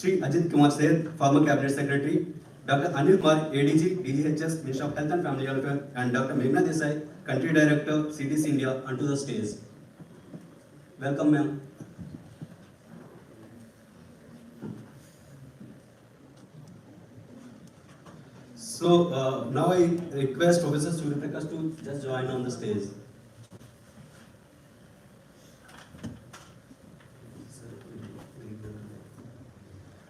Sri Ajit Kumar Seth, former Cabinet Secretary, Dr. Anil Kumar, ADG, DGHS, Minister of Health and Family Welfare, and Dr. Meghna Desai, Country Director, CDC India, onto the stage. Welcome, ma'am. So now I request Professor Surya Prakash to just join on the stage.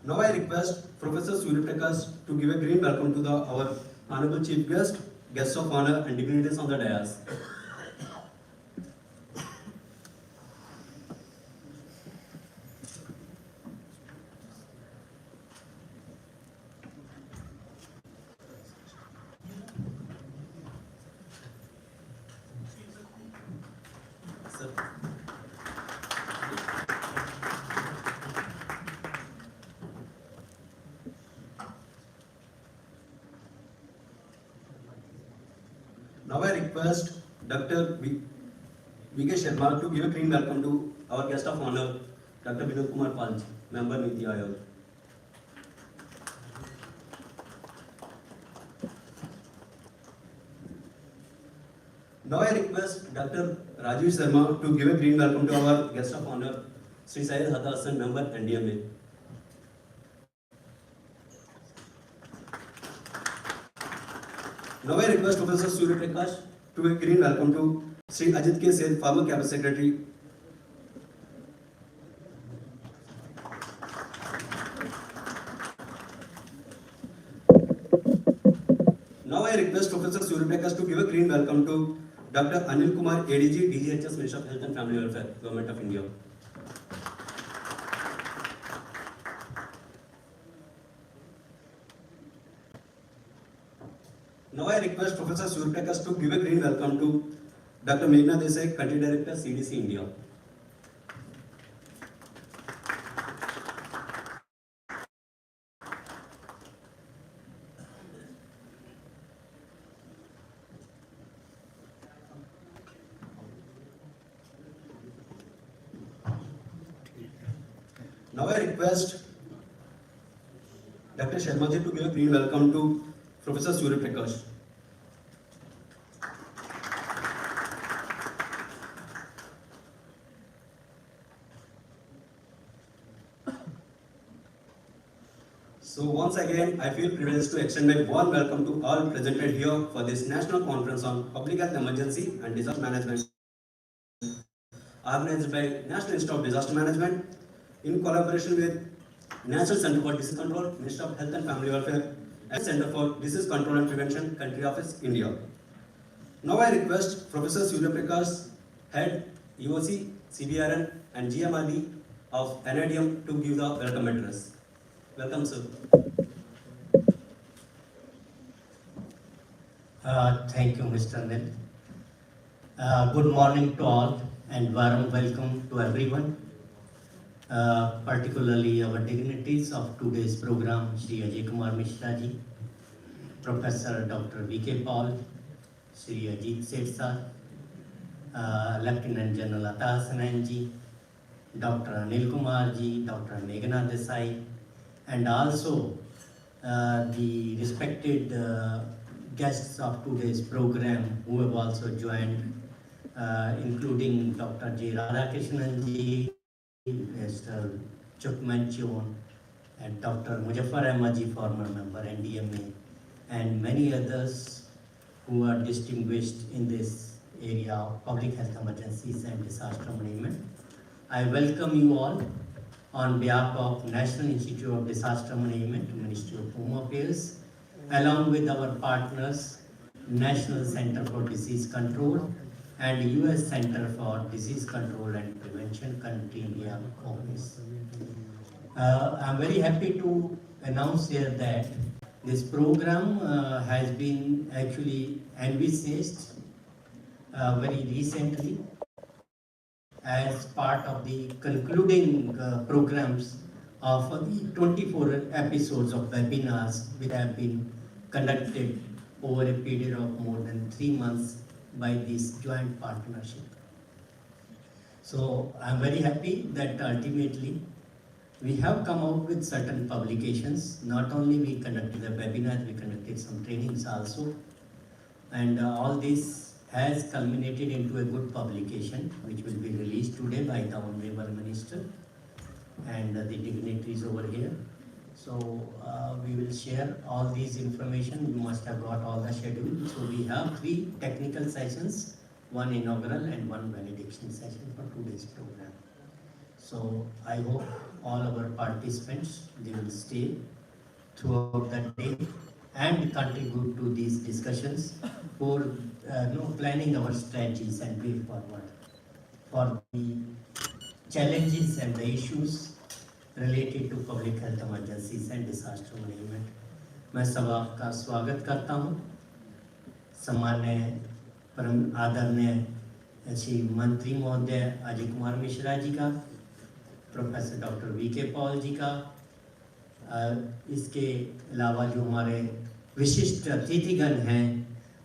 Now I request Professor Surya Prakash to give a green welcome to our Honorable Chief Guest, guests of honor and dignitaries on the dais. Now I request Dr. V.K. Sharma to give a green welcome to our guest of honor, Dr. Vinod Kumar Palji, member Niti Aayog. Now I request Dr. Rajiv Sharma to give a green welcome to our guest of honor, Sri Syed Hatta Hassan, member NDMA. Now I request Professor Surya Prakash to a green welcome to Sri Ajit K. Seth, former Cabinet Secretary. Now I request Professor Surya Prakash to give a green welcome to Dr. Anil Kumar, ADG, DGHS, Minister of Health and Family Welfare, Government of India. Now I request Professor Surya Prakash to give a green welcome to Dr. Meghna Desai, Country Director, CDC India. Now I request Dr. Sharma ji to give a green welcome to Professor Surya Prakash. So once again, I feel privileged to extend my warm welcome to all presented here for this National Conference on Public Health Emergency and Disaster Management, organized by National Institute of Disaster Management in collaboration with National Center for Disease Control, Ministry of Health and Family Welfare, and Center for Disease Control and Prevention, Country Office, India. Now I request Professor Surya Prakash, Head, EOC, CBRN, and GMRD of NIDM to give the welcome address. Welcome, sir. Thank you, Mr. Nil. Good morning to all and warm welcome to everyone, particularly our dignitaries of today's program, Sri Ajay Kumar Mishra ji, Professor Dr. V.K. Paul, Sri Ajit Seth sir, Lieutenant General Hatta Hassan ji, Dr. Anil Kumar ji, Dr. Meghna Desai, and also the respected guests of today's program who have also joined, including Dr. J. Radhakrishnan ji, Mr. Chukmanchon, and Dr. Muzaffar Ahmad ji, former member NDMA, and many others who are distinguished in this area of public health emergencies and disaster management. I welcome you all on behalf of National Institute of Disaster Management, Ministry of Home Affairs, along with our partners, National Center for Disease Control and US Center for Disease Control and Prevention, Country India Office. I'm very happy to announce here that this program has been actually envisaged very recently as part of the concluding programs of the 24 episodes of webinars which have been conducted over a period of more than 3 months by this joint partnership. So I'm very happy that ultimately we have come out with certain publications. Not only we conducted a webinar, we conducted some trainings also. And all this has culminated into a good publication, which will be released today by the Honorable Minister and the dignitaries over here. So we will share all these information. You must have got all the schedule. So we have 3 technical sessions, 1 inaugural and 1 validation session for today's program. So I hope all our participants, they will stay throughout the day and contribute to these discussions for planning our strategies and way forward for the challenges and the issues related to public health emergencies and disaster management. मैं सब आपका स्वागत करता हूँ। सम्मान्य परम आदरणीय श्री मंत्री महोदय अजय कुमार मिश्रा जी का, प्रोफेसर डॉक्टर वी.के. पॉल जी का, इसके अलावा जो हमारे विशिष्ट अतिथिगण हैं,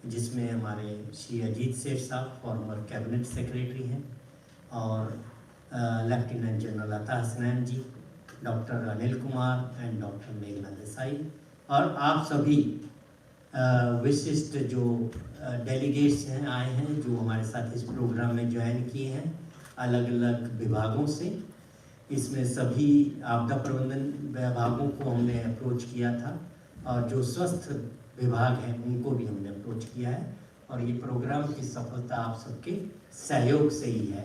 जिसमें हमारे श्री अजीत सेठ साहब फॉर्मर कैबिनेट सेक्रेटरी हैं, और lieutenant general Ata Hasnain ji, doctor Anil Kumar and doctor मेघना देसाई, और आप सभी विशिष्ट जो डेलीगेट्स हैं आए हैं, जो हमारे साथ इस प्रोग्राम में ज्वाइन किए हैं अलग अलग विभागों से। इसमें सभी आपदा प्रबंधन विभागों को हमने अप्रोच किया था, और जो स्वस्थ विभाग हैं उनको भी हमने अप्रोच किया है, और ये प्रोग्राम की सफलता आप सबके सहयोग से ही है।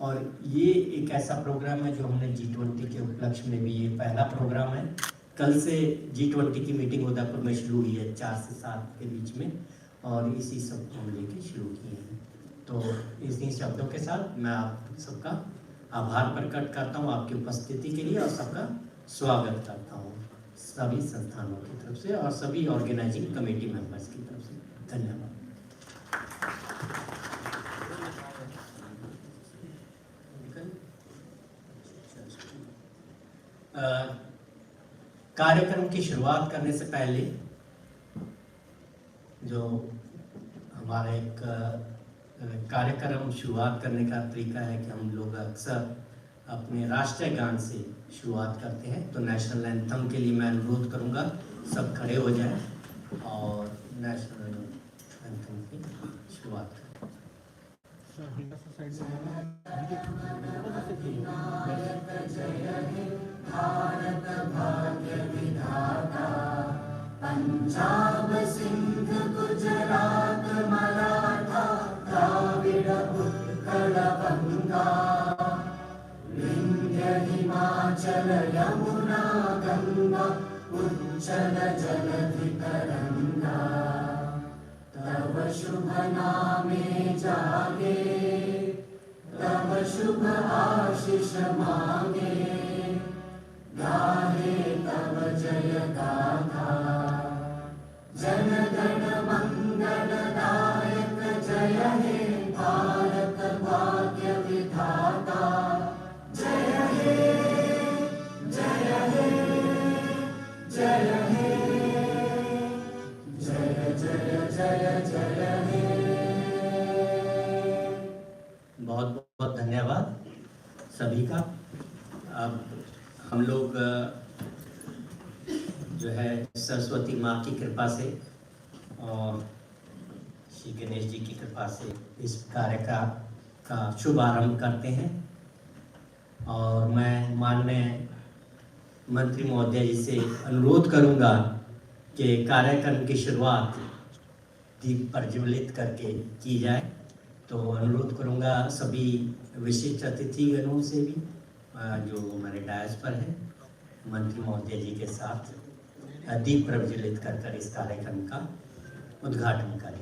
और ये एक ऐसा प्रोग्राम है जो हमने G20 के उपलक्ष्य में भी, ये पहला प्रोग्राम है। कल से G20 की मीटिंग उदयपुर में शुरू हुई है 4 से 7 के बीच में, और इसी सब को हम लेके शुरू किए हैं। तो इन्हीं शब्दों के साथ मैं आप सबका आभार प्रकट करता हूँ आपकी उपस्थिति के लिए, और सबका स्वागत करता हूँ सभी संस्थानों की तरफ से और सभी ऑर्गेनाइजिंग कमेटी मेंबर्स की तरफ से। धन्यवाद। कार्यक्रम की शुरुआत करने से पहले जो हमारा एक कार्यक्रम शुरुआत करने का तरीका है कि हम लोग अक्सर अपने राष्ट्रीय गान से शुरुआत करते हैं। तो नेशनल एंथम के लिए मैं अनुरोध करूंगा सब खड़े हो जाएं और नेशनल एंथम की शुरुआत करें। भारत भाग्य विधाता, पंजाब सिंध गुजरात मराठा द्राविड़ उत्कल बंगा, विंध्य हिमाचल यमुना गंगा उच्चल जलधि तरंगा, तव शुभ नामे जागे, तव शुभ आशीष मांगे, गाहे तव जय गाथा, जन गण मंगल दायक जय हे भारत भाग्य विधाता, जय हे जय हे जय हे जय जय जय जय हे। बहुत बहुत धन्यवाद सभी का। अब हम लोग जो है सरस्वती माँ की कृपा से और श्री गणेश जी की कृपा से इस कार्य का शुभारंभ करते हैं। और मैं माननीय मंत्री महोदय जी से अनुरोध करूंगा कि कार्यक्रम की शुरुआत दीप प्रज्वलित करके की जाए। तो अनुरोध करूंगा सभी विशिष्ट अतिथिगणों से भी जो हमारे डायस पर हैं, मंत्री महोदय जी के साथ दीप प्रज्वलित कर इस कार्यक्रम का उद्घाटन करें।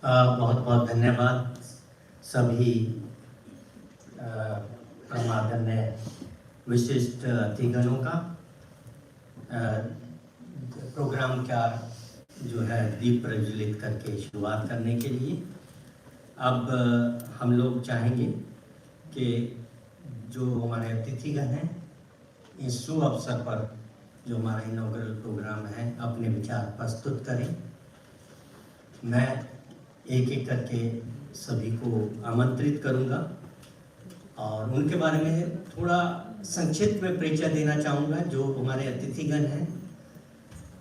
बहुत बहुत धन्यवाद सभी परमादरणीय विशिष्ट अतिथिगणों का प्रोग्राम का जो है दीप प्रज्वलित करके शुरुआत करने के लिए। अब हम लोग चाहेंगे कि जो हमारे अतिथिगण हैं इस शुभ अवसर पर जो हमारा इनॉग्रल प्रोग्राम है अपने विचार प्रस्तुत करें। मैं एक एक करके सभी को आमंत्रित करूंगा और उनके बारे में थोड़ा संक्षिप्त में परिचय देना चाहूँगा जो हमारे अतिथिगण हैं।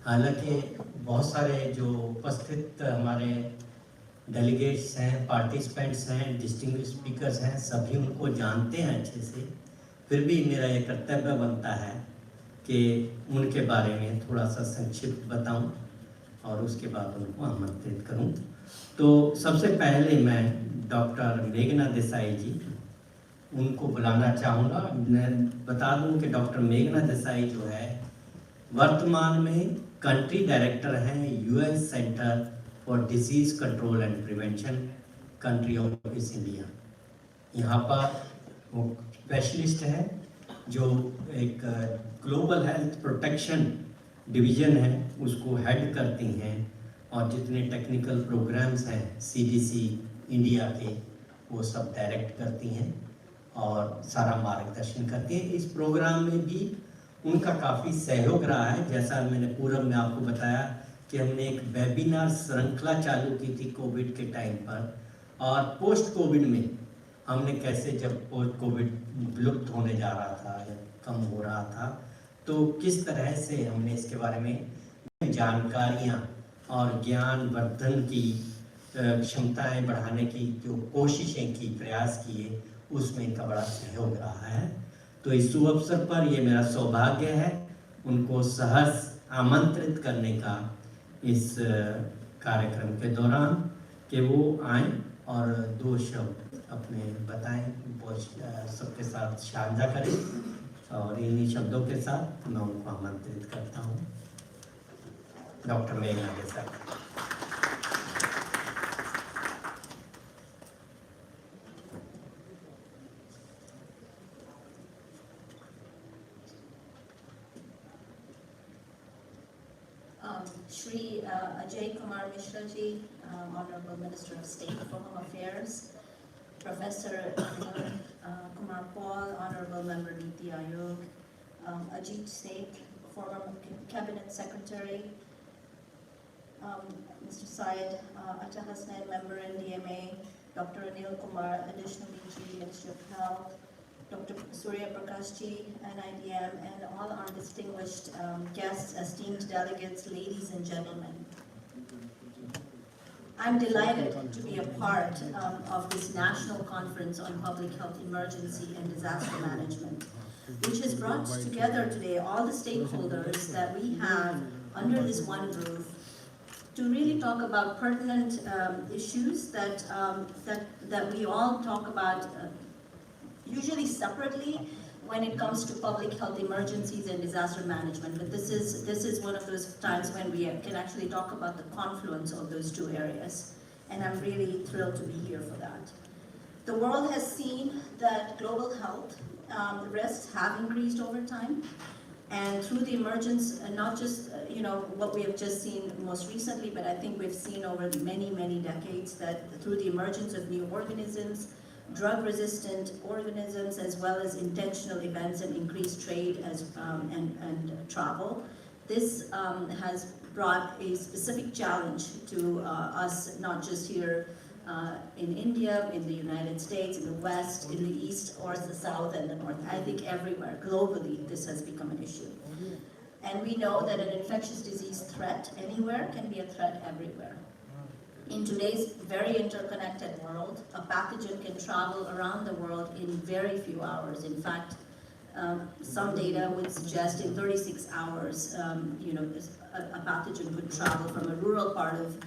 हालांकि बहुत सारे जो उपस्थित हमारे डेलीगेट्स हैं, पार्टिसिपेंट्स हैं, डिस्टिंग्विश्ड स्पीकर्स हैं, सभी उनको जानते हैं अच्छे से, फिर भी मेरा ये कर्तव्य बनता है कि उनके बारे में थोड़ा सा संक्षिप्त बताऊं और उसके बाद उनको आमंत्रित करूं। तो सबसे पहले मैं डॉक्टर मेघना देसाई जी उनको बुलाना चाहूँगा। मैं बता दूं कि डॉक्टर मेघना देसाई जो है वर्तमान में कंट्री डायरेक्टर हैं UN centre for disease control and prevention country office India. यहाँ पर वो स्पेशलिस्ट है जो एक ग्लोबल हेल्थ प्रोटेक्शन डिवीज़न है उसको हेड करती हैं और जितने टेक्निकल प्रोग्राम्स हैं सीडीसी इंडिया के वो सब डायरेक्ट करती हैं और सारा मार्गदर्शन करती हैं। इस प्रोग्राम में भी उनका काफ़ी सहयोग रहा है। जैसा मैंने पूर्व में आपको बताया कि हमने एक वेबिनार श्रृंखला चालू की थी कोविड के टाइम पर, और पोस्ट कोविड में हमने कैसे जब पोस्ट कोविड विलुप्त होने जा रहा था या कम हो रहा था तो किस तरह से हमने इसके बारे में जानकारियाँ और ज्ञान वर्धन की क्षमताएं बढ़ाने की जो कोशिशें की, प्रयास किए, उसमें इनका बड़ा सहयोग रहा है। तो इस शुभ अवसर पर ये मेरा सौभाग्य है उनको सहर्ष आमंत्रित करने का इस कार्यक्रम के दौरान कि वो आएं और दो शब्द अपने बताएं, सबके साथ साझा करें और इन्हीं शब्दों के साथ मैं उनको आमंत्रित करता हूँ। डॉक्टर मेघना Desai. Shri Ajay Kumar Mishra ji, Honorable Minister of State for Home Affairs, Professor Kumar Paul, Honorable Member Niti Aayog, Ajit Seth, former Cabinet Secretary, Mr. Syed Atta Hasnain, Member NDMA, Dr. Anil Kumar, Additional DG, Ministry of Health, Dr. Surya Prakash ji, NIDM, and all our distinguished guests, esteemed delegates, ladies and gentlemen. I'm delighted to be a part of this National Conference on Public Health Emergency and Disaster Management, which has brought together today all the stakeholders that we have under this one roof to really talk about pertinent issues that we all talk about usually separately when it comes to public health emergencies and disaster management. But this is one of those times when we can actually talk about the confluence of those two areas. And I'm really thrilled to be here for that. The world has seen that global health risks have increased over time. And through the emergence, not just what we have just seen most recently, but I think we've seen over many, many decades that through the emergence of new organisms, drug-resistant organisms, as well as intentional events and increased trade and travel. This has brought a specific challenge to us, not just here in India, in the United States, in the West, in the East, or the South and the North. I think everywhere, globally, this has become an issue. And we know that an infectious disease threat anywhere can be a threat everywhere. In today's very interconnected world, a pathogen can travel around the world in very few hours. In fact, some data would suggest in 36 hours, a pathogen could travel from a rural part of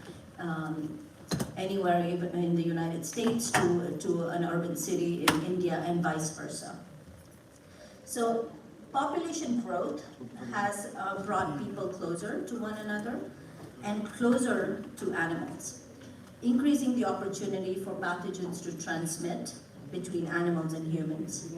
anywhere in the United States to an urban city in India and vice versa. So population growth has brought people closer to one another and closer to animals. increasing the opportunity for pathogens to transmit between animals and humans.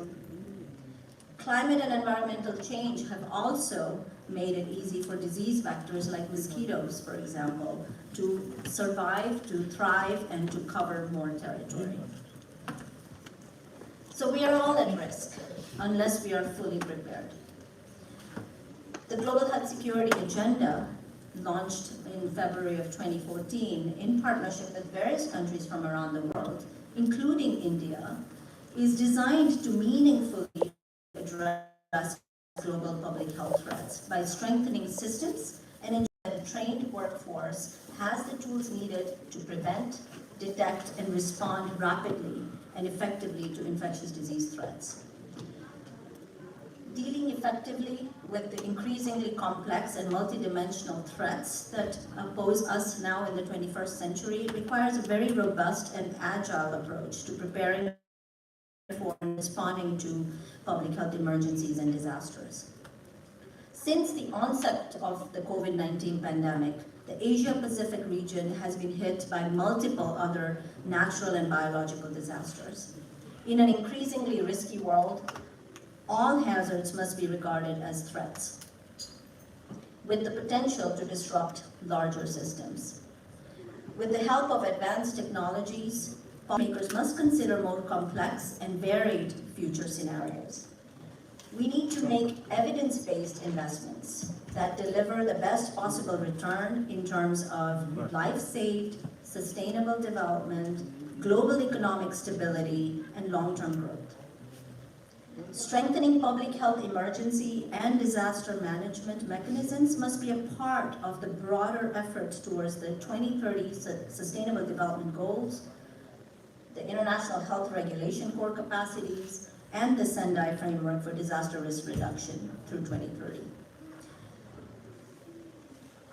Climate and environmental change have also made it easy for disease vectors like mosquitoes, for example, to survive, to thrive, and to cover more territory. So we are all at risk unless we are fully prepared. The Global Health Security Agenda, launched in February of 2014 in partnership with various countries from around the world, including India, is designed to meaningfully address global public health threats by strengthening systems and ensuring that a trained workforce has the tools needed to prevent, detect, and respond rapidly and effectively to infectious disease threats. Dealing effectively with the increasingly complex and multidimensional threats that pose us now in the 21st century requires a very robust and agile approach to preparing for and responding to public health emergencies and disasters. Since the onset of the COVID-19 pandemic, the Asia-Pacific region has been hit by multiple other natural and biological disasters. In an increasingly risky world, all hazards must be regarded as threats, with the potential to disrupt larger systems. With the help of advanced technologies, policymakers must consider more complex and varied future scenarios. We need to make evidence-based investments that deliver the best possible return in terms of life saved, sustainable development, global economic stability, and long-term growth. Strengthening public health emergency and disaster management mechanisms must be a part of the broader effort towards the 2030 Sustainable Development Goals, the International Health Regulation core capacities, and the Sendai framework for disaster risk reduction through 2030.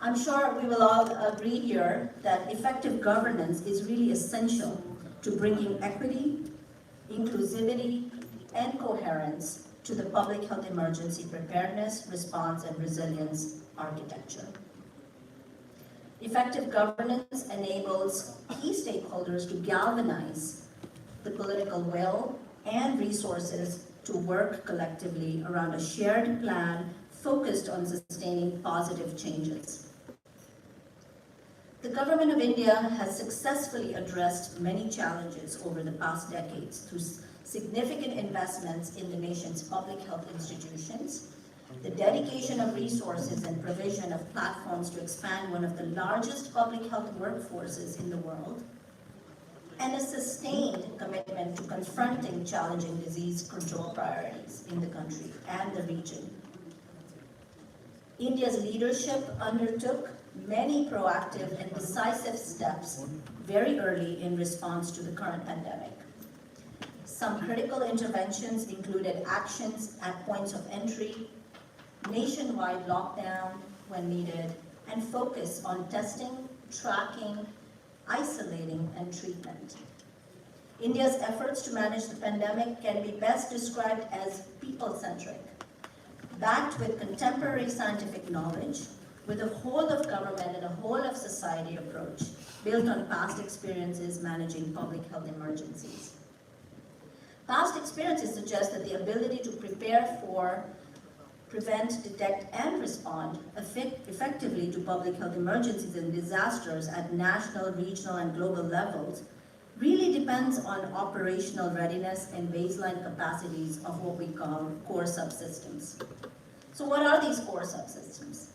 I'm sure we will all agree here that effective governance is really essential to bringing equity, inclusivity, and coherence to the public health emergency preparedness, response, and resilience architecture. Effective governance enables key stakeholders to galvanize the political will and resources to work collectively around a shared plan focused on sustaining positive changes. The government of India has successfully addressed many challenges over the past decades through significant investments in the nation's public health institutions, the dedication of resources and provision of platforms to expand one of the largest public health workforces in the world, and a sustained commitment to confronting challenging disease control priorities in the country and the region. India's leadership undertook many proactive and decisive steps very early in response to the current pandemic. Some critical interventions included actions at points of entry, nationwide lockdown when needed, and focus on testing, tracking, isolating, and treatment. India's efforts to manage the pandemic can be best described as people-centric, backed with contemporary scientific knowledge, with a whole of government and a whole of society approach built on past experiences managing public health emergencies. Past experiences suggest that the ability to prepare for, prevent, detect, and respond effectively to public health emergencies and disasters at national, regional, and global levels really depends on operational readiness and baseline capacities of what we call core subsystems. So what are these core subsystems?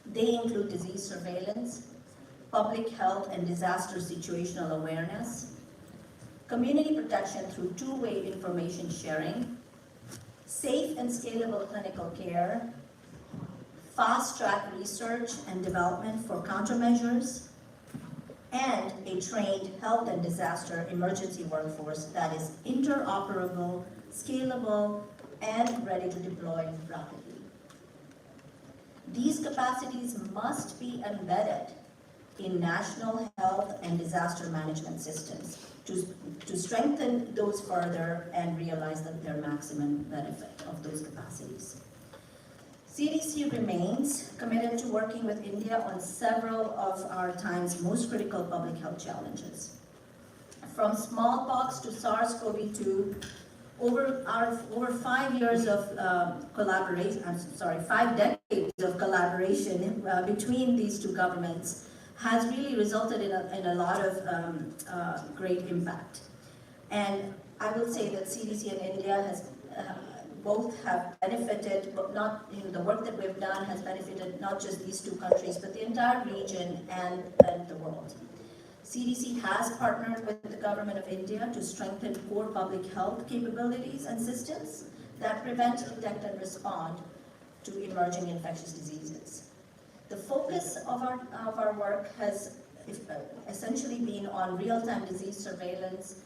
They include disease surveillance, public health and disaster situational awareness, community protection through two-way information sharing, safe and scalable clinical care, fast-track research and development for countermeasures, and a trained health and disaster emergency workforce that is interoperable, scalable, and ready to deploy rapidly. These capacities must be embedded in national health and disaster management systems to strengthen those further and realize their maximum benefit of those capacities. CDC remains committed to working with India on several of our time's most critical public health challenges. From smallpox to SARS-CoV-2, over 5 years of collaboration, 5 decades of collaboration between these two governments has really resulted in a lot of great impact. And I will say that CDC and India has both have benefited, but not, the work that we've done has benefited not just these two countries, but the entire region and the world. CDC has partnered with the government of India to strengthen core public health capabilities and systems that prevent, detect, and respond to emerging infectious diseases. The focus of our work has essentially been on real-time disease surveillance,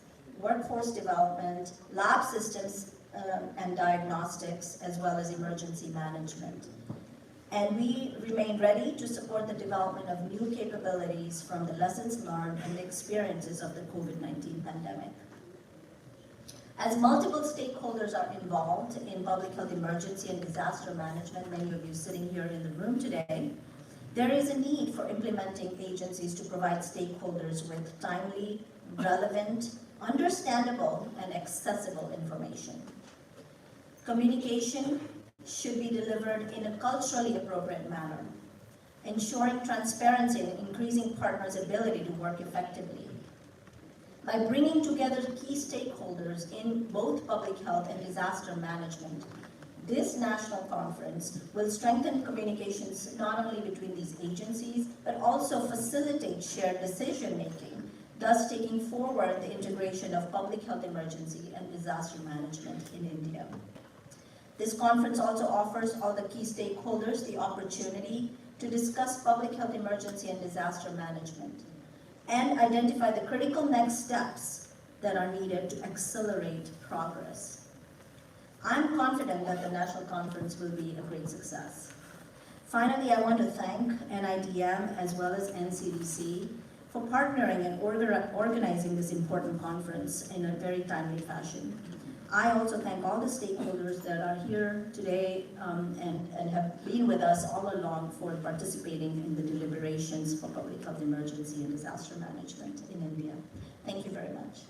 workforce development, lab systems and diagnostics, as well as emergency management. And we remain ready to support the development of new capabilities from the lessons learned and the experiences of the COVID-19 pandemic. As multiple stakeholders are involved in public health emergency and disaster management, many of you sitting here in the room today, there is a need for implementing agencies to provide stakeholders with timely, relevant, understandable, and accessible information. Communication should be delivered in a culturally appropriate manner, ensuring transparency and increasing partners' ability to work effectively. By bringing together key stakeholders in both public health and disaster management, this national conference will strengthen communications not only between these agencies, but also facilitate shared decision-making, thus taking forward the integration of public health emergency and disaster management in India. This conference also offers all the key stakeholders the opportunity to discuss public health emergency and disaster management and identify the critical next steps that are needed to accelerate progress. I'm confident that the national conference will be a great success. Finally, I want to thank NIDM as well as NCDC for partnering and organizing this important conference in a very timely fashion. I also thank all the stakeholders that are here today and have been with us all along for participating in the deliberations for public health emergency and disaster management in India. Thank you very much.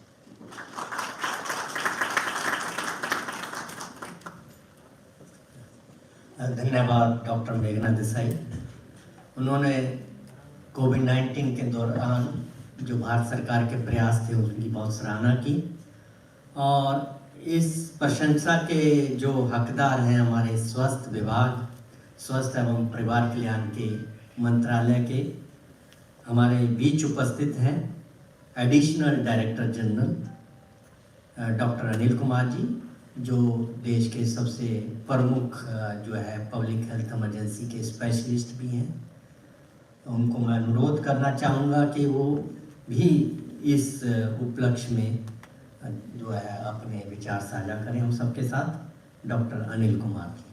धन्यवाद doctor मेघना देसाई। उन्होंने कोविड-19 के दौरान जो भारत सरकार के प्रयास थे उनकी बहुत सराहना की और इस प्रशंसा के जो हकदार हैं हमारे स्वास्थ्य विभाग, स्वास्थ्य एवं परिवार कल्याण के मंत्रालय के हमारे बीच उपस्थित हैं additional director general doctor Anil Kumar ji, जो देश के सबसे प्रमुख जो है पब्लिक हेल्थ इमरजेंसी के स्पेशलिस्ट भी हैं। उनको मैं अनुरोध करना चाहूँगा कि वो भी इस उपलक्ष्य में जो है अपने विचार साझा करें हम सबके साथ। डॉक्टर अनिल कुमार जी।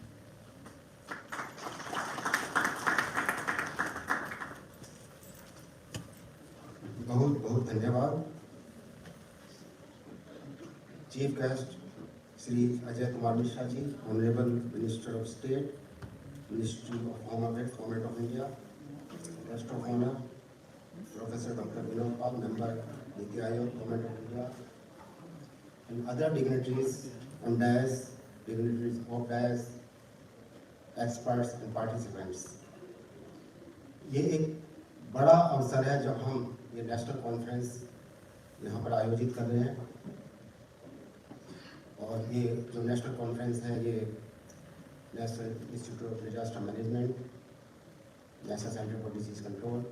बहुत बहुत धन्यवाद। Chief guest Shri Ajay Kumar Mishra ji, honourable minister of state, ministry of home affairs, government of India, guest of honour professor doctor Vinod Pal, member Niti Aayog, government of India, and other dignitaries on dais, dignitaries of dais, experts and participants. ये एक बड़ा अवसर है जब हम ये national conference यहाँ पर आयोजित कर रहे हैं और ये जो नेशनल कॉन्फ्रेंस है ये national institute of disaster management, national centre for disease control,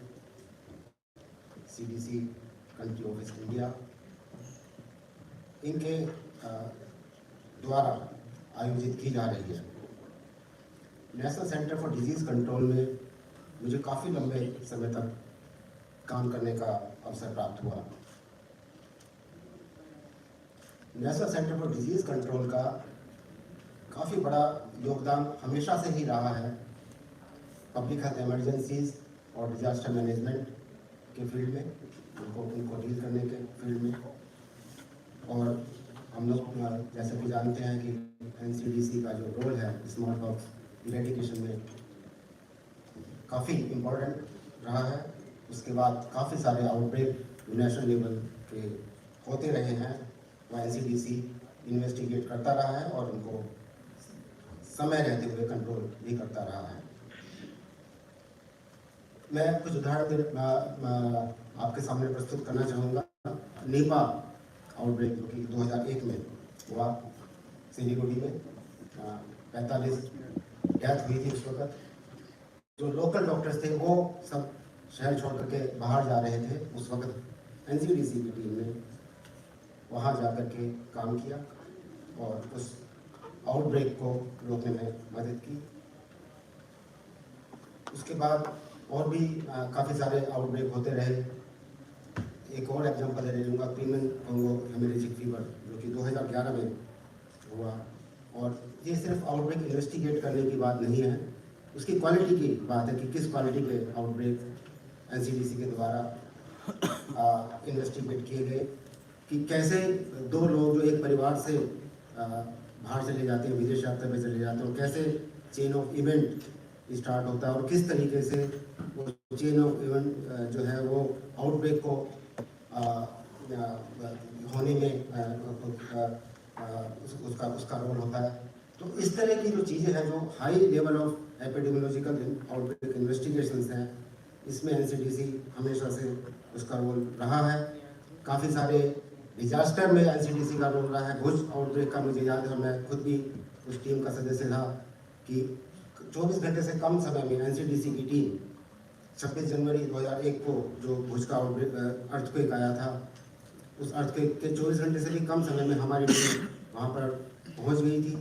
CDC country office India, इनके द्वारा आयोजित की जा रही है। National centre for disease control में मुझे काफ़ी लंबे समय तक काम करने का अवसर प्राप्त हुआ। National centre for disease control का काफ़ी बड़ा योगदान हमेशा से ही रहा है पब्लिक हेल्थ इमरजेंसीज और डिजास्टर मैनेजमेंट के फील्ड में, उनको डील करने के फील्ड में। और हम लोग जैसे कि जानते हैं कि NCDC का जो रोल है स्मॉल पॉक्स इरेडिकेशन में काफ़ी इम्पोर्टेंट रहा है। उसके बाद काफ़ी सारे आउटब्रेक नेशनल लेवल के होते रहे हैं, वह NCDC इन्वेस्टिगेट करता रहा है और उनको समय रहते हुए कंट्रोल भी करता रहा है। मैं कुछ उदाहरण आपके सामने प्रस्तुत करना चाहूँगा। नीपा आउटब्रेक जो कि 2001 में हुआ सिलीगुड़ी में, 45 डेथ हुई थी उस वक्त। जो लोकल डॉक्टर्स थे वो सब शहर छोड़ करके बाहर जा रहे थे। उस वक्त NCDC की टीम ने वहाँ जा कर के काम किया और उस आउटब्रेक को रोकने में मदद की। उसके बाद और भी काफ़ी सारे आउटब्रेक होते रहे। एक और एग्जांपल ले लूँगा, क्रीमन कोंगो हेमोरेजिक फीवर जो कि 2011 में हुआ। और ये सिर्फ आउटब्रेक इन्वेस्टिगेट करने की बात नहीं है, उसकी क्वालिटी की बात है कि किस क्वालिटी के आउटब्रेक NCDC के द्वारा इन्वेस्टिगेट किए गए, कि कैसे दो लोग जो एक परिवार से बाहर चले जाते हैं, विदेश यात्रा पे चले जाते हैं, कैसे चेन ऑफ इवेंट स्टार्ट होता है और किस तरीके से वो चेन ऑफ इवेंट जो है वो आउटब्रेक को होने में उसका रोल होता है। तो इस तरह की जो चीज़ें हैं, जो high level of epidemiological outbreak investigations हैं, इसमें NCDC हमेशा से उसका रोल रहा है। काफ़ी सारे डिजास्टर में NCDC का रोल रहा है। भुज आउटब्रेक का मुझे याद है, मैं खुद भी उस टीम का सदस्य था कि 24 घंटे से कम समय में NCDC की टीम 26 जनवरी 2001 को जो भुज का अर्थक्वेक आया था, उस अर्थक्वेक के 24 घंटे से भी कम समय में हमारी टीम वहाँ पर पहुँच गई थी।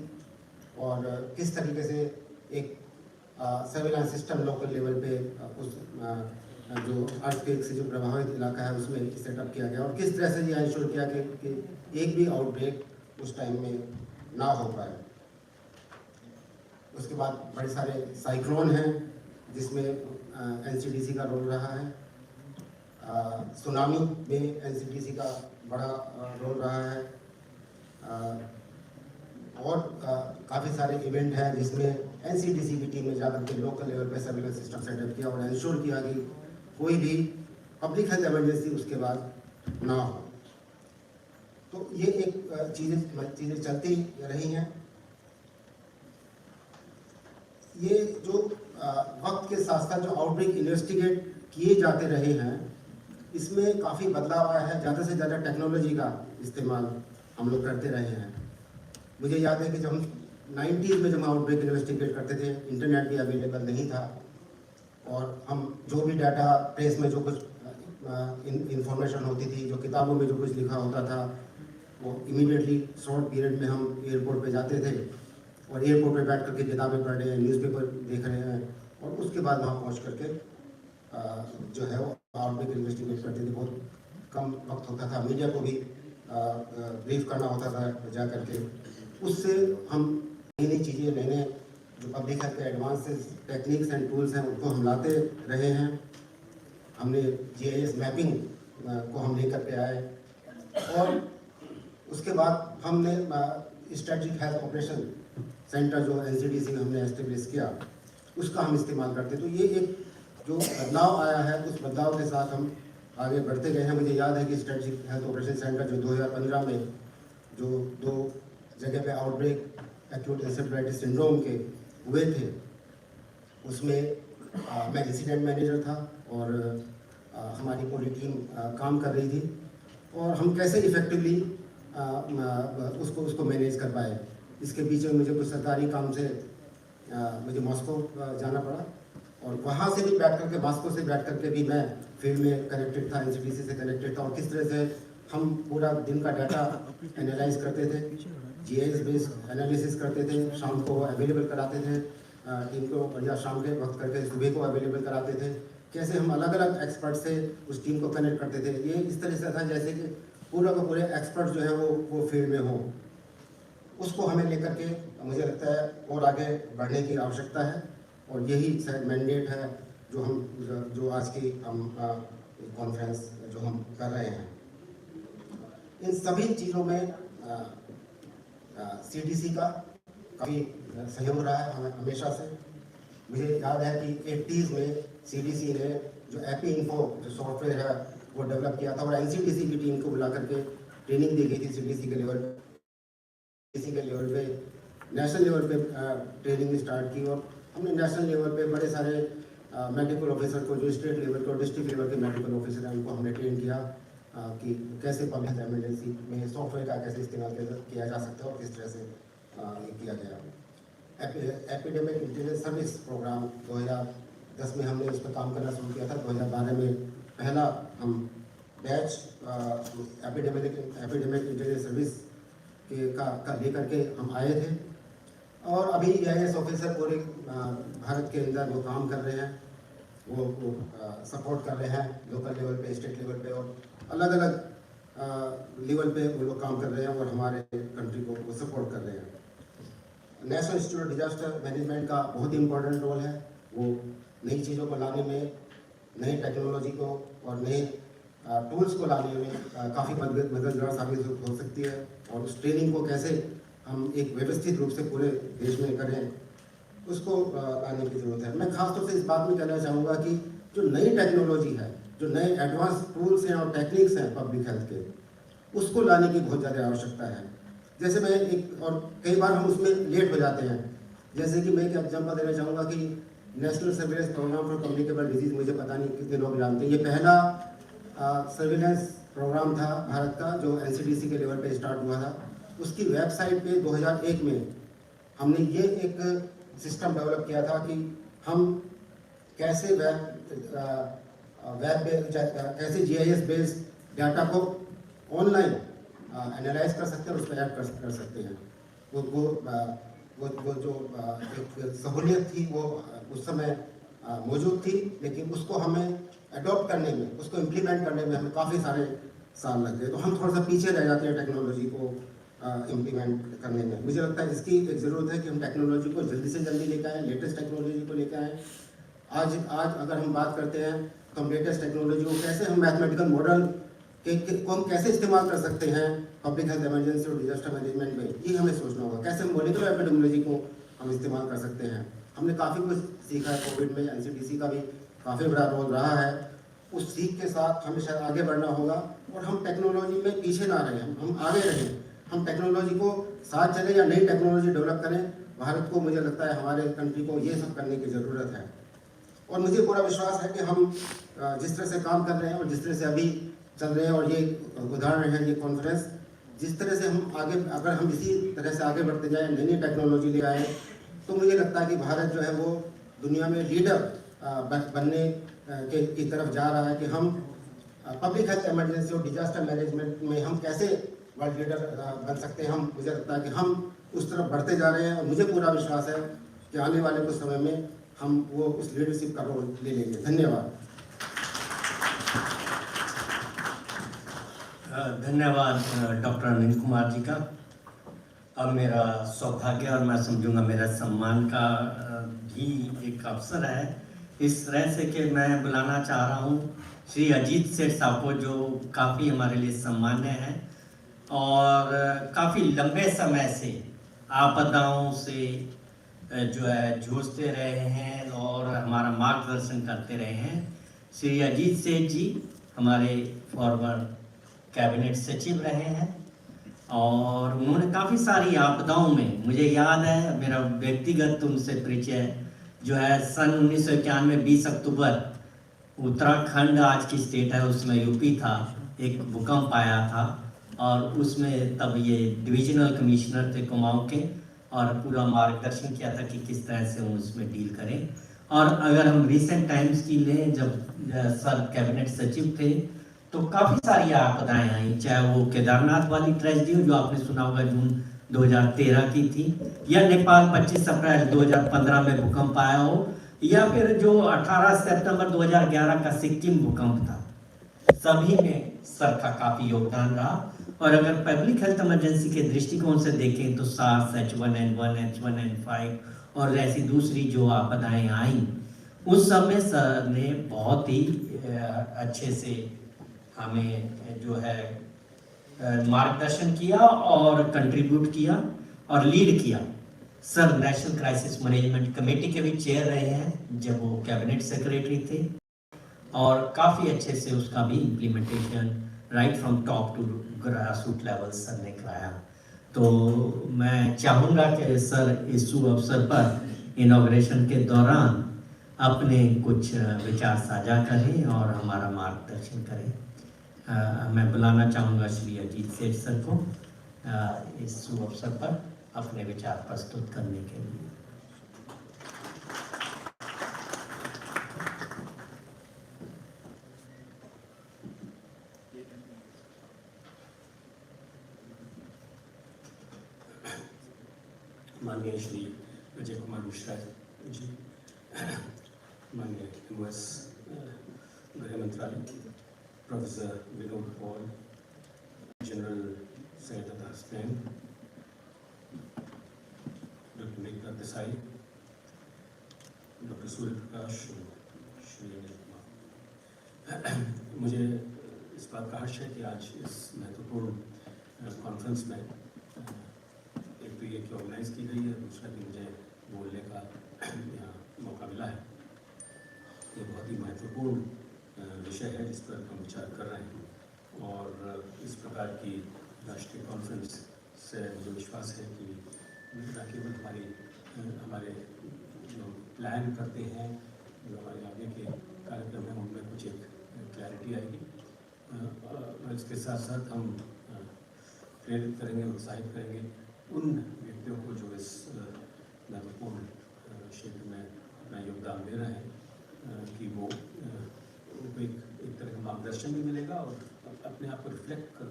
और किस तरीके से एक सर्विलांस सिस्टम लोकल लेवल पे उस जो अर्थक्वेक से जो प्रभावित इलाका है उसमें सेटअप किया गया और किस तरह से ये इंश्योर किया कि एक भी आउटब्रेक उस टाइम में ना हो पाए। उसके बाद बड़े सारे साइक्लोन हैं जिसमें NCDC का रोल रहा है। सुनामी में NCDC का बड़ा रोल रहा है। और काफ़ी सारे इवेंट हैं जिसमें NCDC की टीम ने जाकर के लोकल लेवल पे सर्विलेंस सिस्टम सेटअप किया और इंश्योर किया कि कोई भी पब्लिक हेल्थ इमरजेंसी उसके बाद ना हो। तो ये एक चीज़ें चलती रही हैं। ये जो वक्त के साथ साथ जो आउटब्रेक इन्वेस्टिगेट किए जाते रहे हैं, इसमें काफ़ी बदलाव आया है। ज़्यादा से ज़्यादा टेक्नोलॉजी का इस्तेमाल हम लोग करते रहे हैं। मुझे याद है कि जब हम 90s में जब आउटब्रेक इन्वेस्टिगेट करते थे, इंटरनेट भी अवेलेबल नहीं था और हम जो भी डाटा प्रेस में जो कुछ इंफॉर्मेशन होती थी, जो किताबों में जो कुछ लिखा होता था, वो इमीडिएटली शॉर्ट पीरियड में हम एयरपोर्ट पे जाते थे और एयरपोर्ट पे बैठ करके किताबें पढ़ रहे हैं, न्यूज़पेपर देख रहे हैं और उसके बाद वहाँ पहुँच करके जो है वो आउटब्रेक इन्वेस्टिगेट करते थे। बहुत कम वक्त होता था, मीडिया को भी ब्रीफ करना होता था जा करके। उससे हम नई नई चीज़ें, नए नए जो पब्लिक हेल्थ के एडवांस टेक्निक्स एंड टूल्स हैं उनको हम लाते रहे हैं। हमने GIS मैपिंग को हम लेकर के आए और उसके बाद हमने स्ट्रेटेजिक हेल्थ ऑपरेशन सेंटर जो NCDC में हमने एस्टेब्लिश किया, उसका हम इस्तेमाल करते। तो ये एक जो बदलाव आया है, उस बदलाव के साथ हम आगे बढ़ते गए हैं। मुझे याद है कि स्ट्रेटेजिक हेल्थ ऑपरेशन सेंटर जो 2015 में जो 2 जगह पे आउटब्रेक एक्यूट एन्सेफेलाइटिस सिंड्रोम के हुए थे, उसमें मैं इंसिडेंट मैनेजर था और हमारी पूरी टीम काम कर रही थी और हम कैसे इफ़ेक्टिवली उसको मैनेज कर पाए। इसके पीछे मुझे कुछ सरकारी काम से मुझे मॉस्को जाना पड़ा और वहाँ से भी बैठ करके, मॉस्को से बैठ करके भी मैं फील्ड में कनेक्टेड था, NCDC से कनेक्टेड था और किस तरह से हम पूरा दिन का डाटा एनालाइज करते थे, GIS बेस्ड एनालिसिस करते थे, शाम को अवेलेबल कराते थे टीम को, और या शाम के वक्त करके सुबह को अवेलेबल कराते थे। कैसे हम अलग अलग एक्सपर्ट से उस टीम को कनेक्ट करते थे। ये इस तरह से था जैसे कि पूरा का पूरे एक्सपर्ट जो है वो फील्ड में हो। उसको हमें लेकर के मुझे लगता है और आगे बढ़ने की आवश्यकता है और यही शायद मैंडेट है जो आज की हम कॉन्फ्रेंस जो हम कर रहे हैं। इन सभी चीज़ों में CDC का काफ़ी सहयोग रहा है हमें हमेशा से। मुझे याद है कि 80s में CDC ने जो एपी इन्फो जो सॉफ्टवेयर है वो डेवलप किया था और NCDC की टीम को बुला करके ट्रेनिंग दी गई थी CDC के लेवल पे नेशनल लेवल पे ट्रेनिंग स्टार्ट की और हमने नेशनल लेवल पे बड़े सारे मेडिकल ऑफिसर को जो स्टेट लेवल के और डिस्ट्रिक्ट लेवल के मेडिकल ऑफिसर हैं उनको हमने ट्रेन किया कि कैसे पब्लिक इमरजेंसी में सॉफ्टवेयर का कैसे इस्तेमाल किया जा सकता है और किस तरह से ये किया गया। एपिडेमिक इंटेलिजेंस सर्विस प्रोग्राम 2010 में हमने इस पर काम करना शुरू किया था। 2012 में पहला हम बैच एपिडेमिक इंटेलिजेंस सर्विस का लेकर के हम आए थे और अभी EIS ऑफिसर पूरे भारत के अंदर वो काम कर रहे हैं, वो सपोर्ट कर रहे हैं लोकल लेवल पे, स्टेट लेवल पे और अलग अलग लेवल पे वो लोग काम कर रहे हैं और हमारे कंट्री को वो सपोर्ट कर रहे हैं। National institute of disaster management का बहुत ही इम्पोर्टेंट रोल है। वो नई चीज़ों को लाने में, नई टेक्नोलॉजी को और नए टूल्स को लाने में काफ़ी मददगार साबित हो सकती है और उस ट्रेनिंग को कैसे हम एक व्यवस्थित रूप से पूरे देश में करें उसको लाने की ज़रूरत है। मैं खास तौर से इस बात में कहना चाहूँगा कि जो नई टेक्नोलॉजी है, जो नए एडवांस टूल्स हैं और टेक्निक्स हैं पब्लिक हेल्थ के, उसको लाने की बहुत ज़्यादा आवश्यकता है। जैसे मैं एक और कई बार हम उसमें लेट हो जाते हैं। जैसे कि मैं एक एग्जाम्पल देना चाहूँगा कि national surveillance programme for communicable diseases, मुझे पता नहीं कितने लोग जानते हैं, ये पहला सर्विलेंस प्रोग्राम था भारत का जो NCDC के लेवल पे स्टार्ट हुआ था। उसकी वेबसाइट पे 2001 में हमने ये एक सिस्टम डेवलप किया था कि हम कैसे कैसे GIS बेस्ड डाटा को ऑनलाइन एनालाइज कर सकते हैं और उस पर ऐड कर सकते हैं। वो जो एक सहूलियत थी वो उस समय मौजूद थी, लेकिन उसको हमें अडॉप्ट करने में, उसको इम्प्लीमेंट करने में हमें काफ़ी सारे साल लग गए। तो हम थोड़ा सा पीछे रह जाते हैं टेक्नोलॉजी को इम्प्लीमेंट करने में। मुझे लगता है इसकी एक ज़रूरत है कि हम टेक्नोलॉजी को जल्दी से जल्दी लेकर आएँ, लेटेस्ट टेक्नोलॉजी को लेकर आएँ। आज अगर हम बात करते हैं तो हम लेटेस्ट टेक्नोलॉजी को कैसे हम मैथमेटिकल मॉडल को हम कैसे इस्तेमाल कर सकते हैं पब्लिक हेल्थ इमरजेंसी और डिजास्टर मैनेजमेंट में, ये हमें सोचना होगा। कैसे हम मॉलिक्यूलर एपिडेमियोलॉजी को हम इस्तेमाल कर सकते हैं। हमने काफ़ी कुछ सीखा है कोविड में, NCDC का भी काफ़ी बड़ा रोल रहा है। उस सीख के साथ हमें शायद आगे बढ़ना होगा और हम टेक्नोलॉजी में पीछे ना रहें, हम आगे रहें। हम टेक्नोलॉजी को साथ चलें या नई टेक्नोलॉजी डेवलप करें। भारत को, मुझे लगता है हमारे कंट्री को ये सब करने की ज़रूरत है और मुझे पूरा विश्वास है कि हम जिस तरह से काम कर रहे हैं और जिस तरह से अभी चल रहे हैं और ये उदाहरण है ये कॉन्फ्रेंस, जिस तरह से हम आगे, अगर हम इसी तरह से आगे बढ़ते जाएं, नई नई टेक्नोलॉजी ले आए, तो मुझे लगता है कि भारत जो है वो दुनिया में लीडर बनने की तरफ जा रहा है कि हम पब्लिक हेल्थ इमरजेंसी और डिजास्टर मैनेजमेंट में हम कैसे वर्ल्ड लीडर बन सकते हैं। हम, मुझे लगता है कि हम उस तरफ बढ़ते जा रहे हैं और मुझे पूरा विश्वास है कि आने वाले कुछ समय में हम वो उस लीडरशिप का रोल ले लेंगे। धन्यवाद। धन्यवाद डॉक्टर अनिल कुमार जी का। अब मेरा सौभाग्य और मैं समझूंगा मेरा सम्मान का भी एक अवसर है इस तरह से कि मैं बुलाना चाह रहा हूँ श्री अजीत सेठ साहब को, जो काफ़ी हमारे लिए सम्मान्य हैं और काफ़ी लंबे समय से आपदाओं से जो है जूझते रहे हैं और हमारा मार्गदर्शन करते रहे हैं। श्री अजीत सेठ जी हमारे फॉर्मर कैबिनेट सचिव रहे हैं और उन्होंने काफ़ी सारी आपदाओं में, मुझे याद है मेरा व्यक्तिगत उनसे परिचय जो है सन 1991 20 अक्टूबर, उत्तराखंड आज की स्टेट है उसमें यूपी था, एक भूकंप आया था और उसमें तब ये डिविजनल कमिश्नर थे कुमाऊं के और पूरा मार्गदर्शन किया था कि किस तरह से हम उसमें डील करें। और अगर हम रिसेंट टाइम्स की लें, जब सर कैबिनेट सचिव थे तो काफ़ी सारी आपदाएं आई, चाहे वो केदारनाथ वाली ट्रेजेडी हो जो आपने सुना होगा जून 2013 की थी, या नेपाल 25 अप्रैल 2015 में भूकंप आया हो, या फिर जो 18 सितंबर 2011 का सिक्किम भूकंप था। सभी में सर का काफ़ी योगदान रहा। और अगर पब्लिक हेल्थ इमरजेंसी के दृष्टिकोण से देखें तो SARS, H1N1, H1N5 और ऐसी दूसरी जो आपदाएं आई, उस सब में सर ने बहुत ही अच्छे से हमें जो है मार्गदर्शन किया और कंट्रीब्यूट किया और लीड किया। Sir national crisis management committee के भी चेयर रहे हैं जब वो कैबिनेट सेक्रेटरी थे, और काफ़ी अच्छे से उसका भी implementation right from top to grass root level sir ने कराया। तो मैं चाहूँगा कि सर इस शुभ अवसर पर इनॉग्रेशन के दौरान अपने कुछ विचार साझा करें और हमारा मार्गदर्शन करें। मैं बुलाना चाहूँगा श्री अजीत सेठ सर को इस शुभ अवसर पर अपने विचार प्रस्तुत करने के लिए। माननीय श्री अजय कुमार मिश्रा जी, माननीय MOS गृह मंत्रालय, professor Vinod Paul, general Syed Hasnain, doctor Meghnad Desai, doctor Surya Prakash, Shri Anil Kumar. मुझे इस बात का हर्ष है कि आज इस महत्वपूर्ण कॉन्फ्रेंस में एक तो ये कि ऑर्गेनाइज की गई है, दूसरा कि मुझे बोलने का यहाँ मौका मिला है। ये बहुत ही महत्वपूर्ण विषय है जिस पर हम विचार कर रहे हैं, और इस प्रकार की राष्ट्रीय कॉन्फ्रेंस से मुझे विश्वास है कि न केवल हमारे जो प्लान करते हैं, जो हमारे आगे के कार्यक्रम हैं, उनमें कुछ एक क्लैरिटी आएगी, और इसके साथ साथ हम प्रेरित करेंगे, उत्साहित करेंगे उन व्यक्तियों को जो इस महत्वपूर्ण क्षेत्र में अपना योगदान दे रहे हैं, कि वो उनको एक तरह का मार्गदर्शन भी मिलेगा और अपने आप को रिफ्लेक्ट कर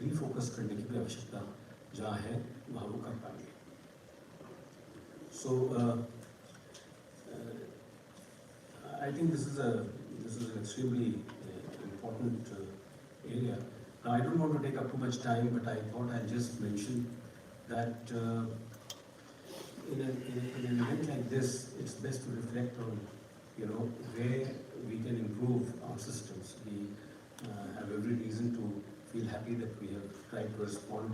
रीफोकस करने की भी आवश्यकता जहाँ है वहाँ वो कर पाएंगे। सो I think this is an extremely important area. Now, I don't want to take up too much time, but I thought I'll just mention that in an event like this, it's best to reflect on, where we can improve our systems. We have every reason to feel happy that we have tried to respond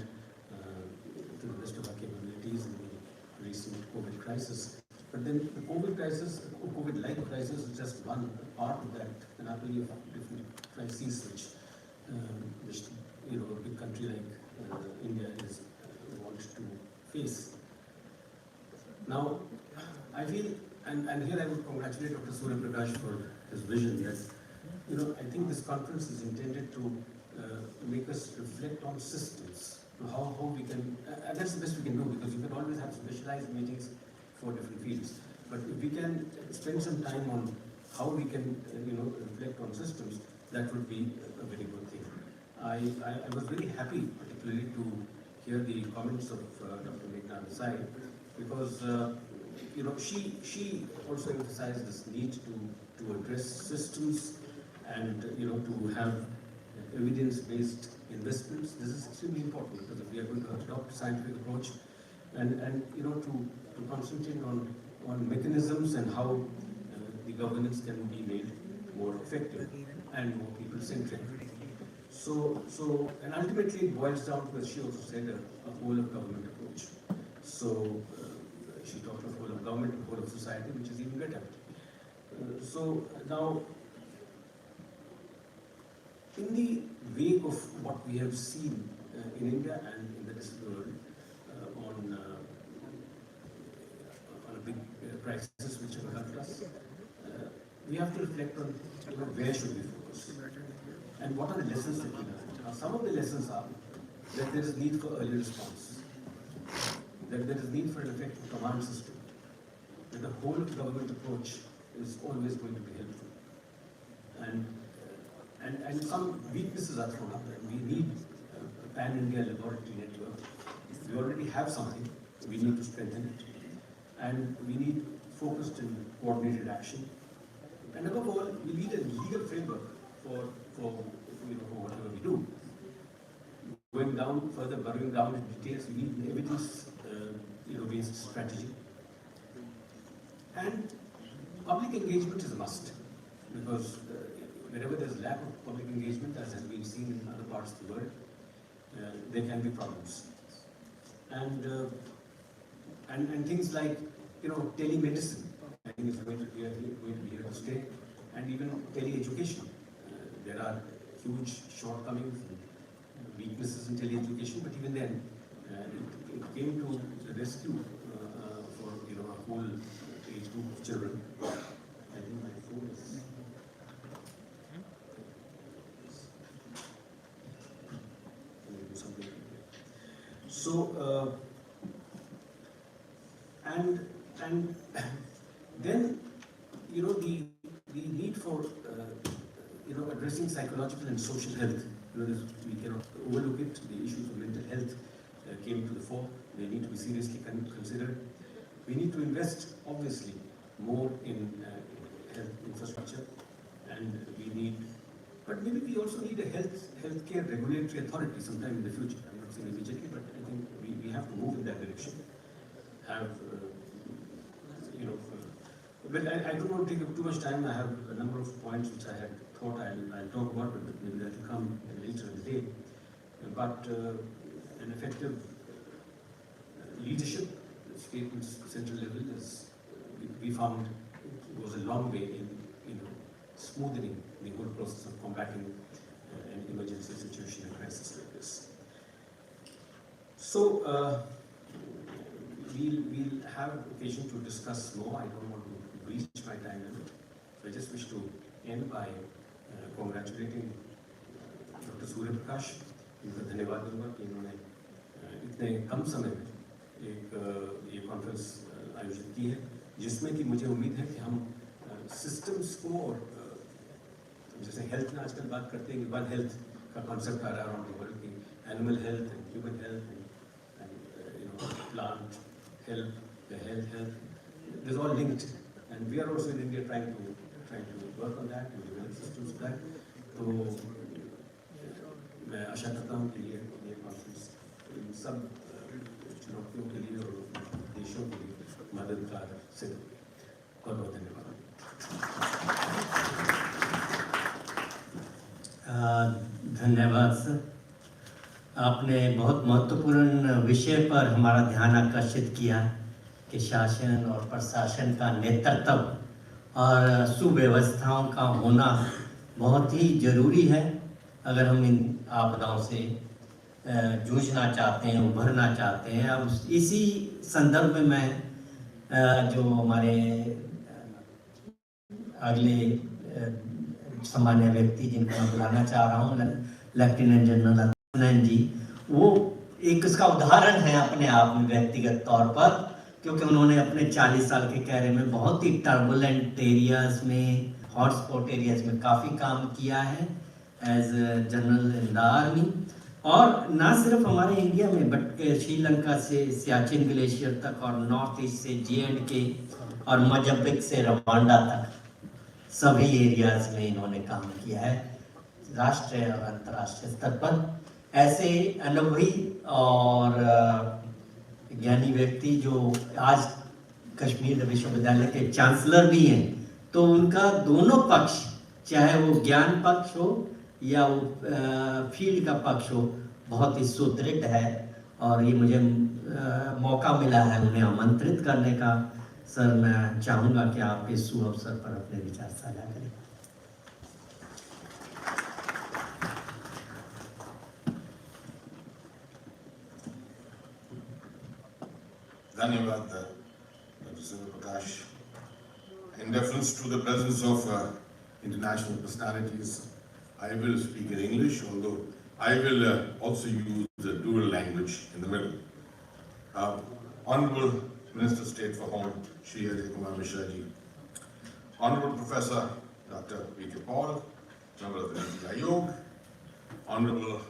to the best of our capabilities in the recent COVID crisis. But then the COVID crisis, COVID-like crisis, is just one part of that panoply of different crises which a big country like India wants to face. Now, I feel, and here I would congratulate Dr. Surya Prakash for his vision that, I think this conference is intended to make us reflect on systems, to how we can, and that's the best we can do, because you can always have specialized meetings for different fields. But if we can spend some time on how we can, reflect on systems, that would be a very good thing. I was very happy, particularly to hear the comments of Dr. Meghna Desai, because she also emphasized this need to address systems and to have evidence-based investments. This is extremely important, because if we are going to adopt a scientific approach and to concentrate on mechanisms and how the governance can be made more effective and more people-centric. So, and ultimately it boils down to, as she also said, a whole of government approach. So, she talked of whole of government, whole of society, which is even better. So now, in the wake of what we have seen in India and in the rest of the world on a big crisis which have hurt us, we have to reflect on where should we focus and what are the lessons that we learn. Now, some of the lessons are that there is need for early response, that there is need for an effective command system, that the whole of government approach is always going to be helpful, and some weaknesses are thrown up. We need a pan-India laboratory network. We already have something, we need to strengthen it, and we need focused and coordinated action. And above all, we need a legal framework for whatever we do. Going down further, burrowing down in details, we need evidence-based strategy. And public engagement is a must, because wherever there is lack of public engagement, as has been seen in other parts of the world, there can be problems. And And things like, telemedicine, I think is going to be here to stay, and even tele-education. There are huge shortcomings and weaknesses in tele-education, but even then, it came to the rescue for a whole age group of children. I think my phone is. So, and then, the need for, addressing psychological and social health. We cannot overlook it. The issues of mental health came to the fore. They need to be seriously considered. We need to invest, obviously, more in health infrastructure, and but maybe we also need a healthcare regulatory authority sometime in the future. I'm not saying immediately, but I think we have to move in that direction. Well, I don't want to take up too much time. I have a number of points which I had thought I'll talk about, but maybe that will come later in the day. But an effective leadership, state and central level, is we found goes a long way in smoothing the whole process of combating an emergency situation, a crisis like this. So we'll have occasion to discuss more. I don't want to breach my time limit. So I just wish to end by congratulating Dr. Surya Prakash. उनका धन्यवाद दूंगा कि इन्होंने इतने कम समय में ये conference आयोजित की है, जिसमें कि मुझे उम्मीद है कि हम सिस्टम्स को, और जैसे हेल्थ में आजकल बात करते हैं कि वन हेल्थ का कॉन्सेप्ट आ रहा है अराउंड द वर्ल्ड, की animal health and human health and plant health, health is all linked, and we are also in India trying to work on that and develop systems for that. तो मैं आशा करता हूँ कि ये conference in सब चुनौतियों के लिए और देशों के लिए मददगार सिद्ध होगी। बहुत बहुत धन्यवाद। धन्यवाद सर। आपने बहुत महत्वपूर्ण विषय पर हमारा ध्यान आकर्षित किया कि शासन और प्रशासन का नेतृत्व और सुव्यवस्थाओं का होना बहुत ही जरूरी है अगर हम इन आपदाओं से जूझना चाहते हैं, उभरना चाहते हैं। अब इसी संदर्भ में मैं जो हमारे अगले सामान्य व्यक्ति जिनको मैं बुलाना चाह रहा हूँ, लेफ्टिनेंट जनरल आनंद जी, वो एक उसका उदाहरण है अपने आप में व्यक्तिगत तौर पर, क्योंकि उन्होंने अपने 40 साल के कैरियर में बहुत ही टर्बुलेंट एरियाज में, हॉटस्पॉट एरियाज में काफ़ी काम किया है as general in the army. और ना सिर्फ हमारे इंडिया में बट श्रीलंका से सियाचिन ग्लेशियर तक और नॉर्थ ईस्ट से J&K और मोजाम्बिक से रवांडा तक सभी एरियाज में इन्होंने काम किया है राष्ट्रीय और अंतर्राष्ट्रीय स्तर पर। ऐसे अनुभवी और ज्ञानी व्यक्ति जो आज कश्मीर विश्वविद्यालय के चांसलर भी हैं, तो उनका दोनों पक्ष, चाहे वो ज्ञान पक्ष हो या वो फील्ड का पक्ष हो, बहुत ही सुदृढ़ है। और ये मुझे मौका मिला है उन्हें आमंत्रित करने का। सर, मैं चाहूँगा कि आप इस सुअवसर पर अपने विचार साझा करें। Dhanyavad, Dr. Surya Prakash. In deference to the presence of international personalities, I will speak in English, although I will also use the dual language in the middle. Honorable Minister State for Home, Shri Ajay Kumar Mishra ji, Honorable Professor Dr. V.K. Paul, Member of the Niti Aayog, Honorable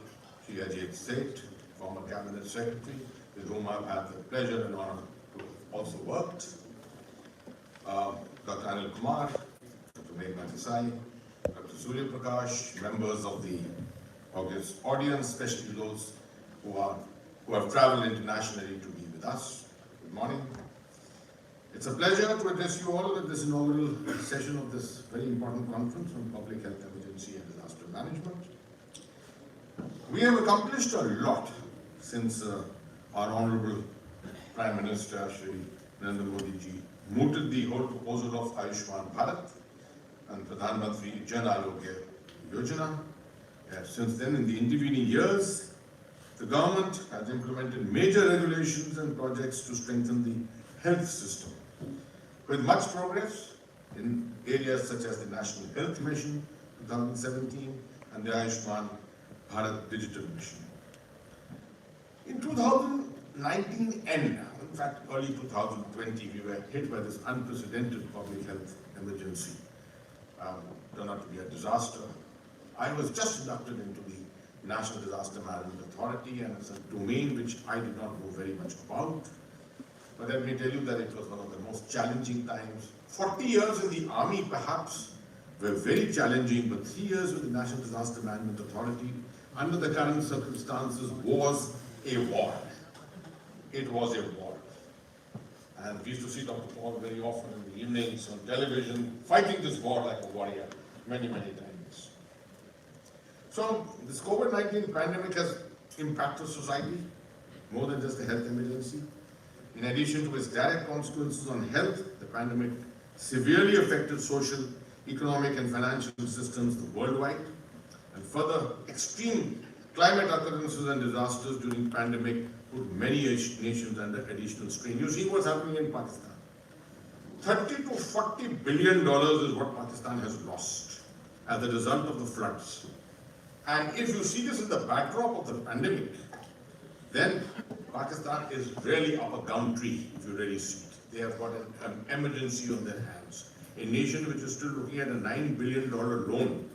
Shri Ajay Seth, former Cabinet Secretary, with whom I've had the pleasure and honor to have also worked, Dr. Anil Kumar, Dr. Meghna Desai, Dr. Surya Prakash, members of the audience, especially those who have traveled internationally to be with us. Good morning. It's a pleasure to address you all at this inaugural session of this very important conference on public health emergency and disaster management. We have accomplished a lot since our Honorable Prime Minister Shri Narendra Modi ji mooted the whole proposal of Ayushman Bharat and Pradhan Mantri Jan Arogya Yojana. Since then, in the intervening years, the government has implemented major regulations and projects to strengthen the health system, with much progress in areas such as the National Health Mission 2017 and the Ayushman Bharat Digital Mission. In 2019 end, in fact early 2020, we were hit by this unprecedented public health emergency. Turned out to be a disaster. I was just inducted into the National Disaster Management Authority, and it's a domain which I did not know very much about. But let me tell you that it was one of the most challenging times. 40 years in the army perhaps were very challenging, but 3 years with the National Disaster Management Authority under the current circumstances was a war. It was a war. And we used to see Dr. Paul very often in the evenings on television, fighting this war like a warrior, many, many times. So this COVID-19 pandemic has impacted society more than just a health emergency. In addition to its direct consequences on health, the pandemic severely affected social, economic and financial systems worldwide. And further, extreme climate occurrences and disasters during the pandemic put many nations under additional strain. You see what's happening in Pakistan. $30 to $40 billion is what Pakistan has lost as a result of the floods. And if you see this in the backdrop of the pandemic, then Pakistan is really up a gum tree, if you really see it. They have got an emergency on their hands. A nation which is still looking at a $9 billion loan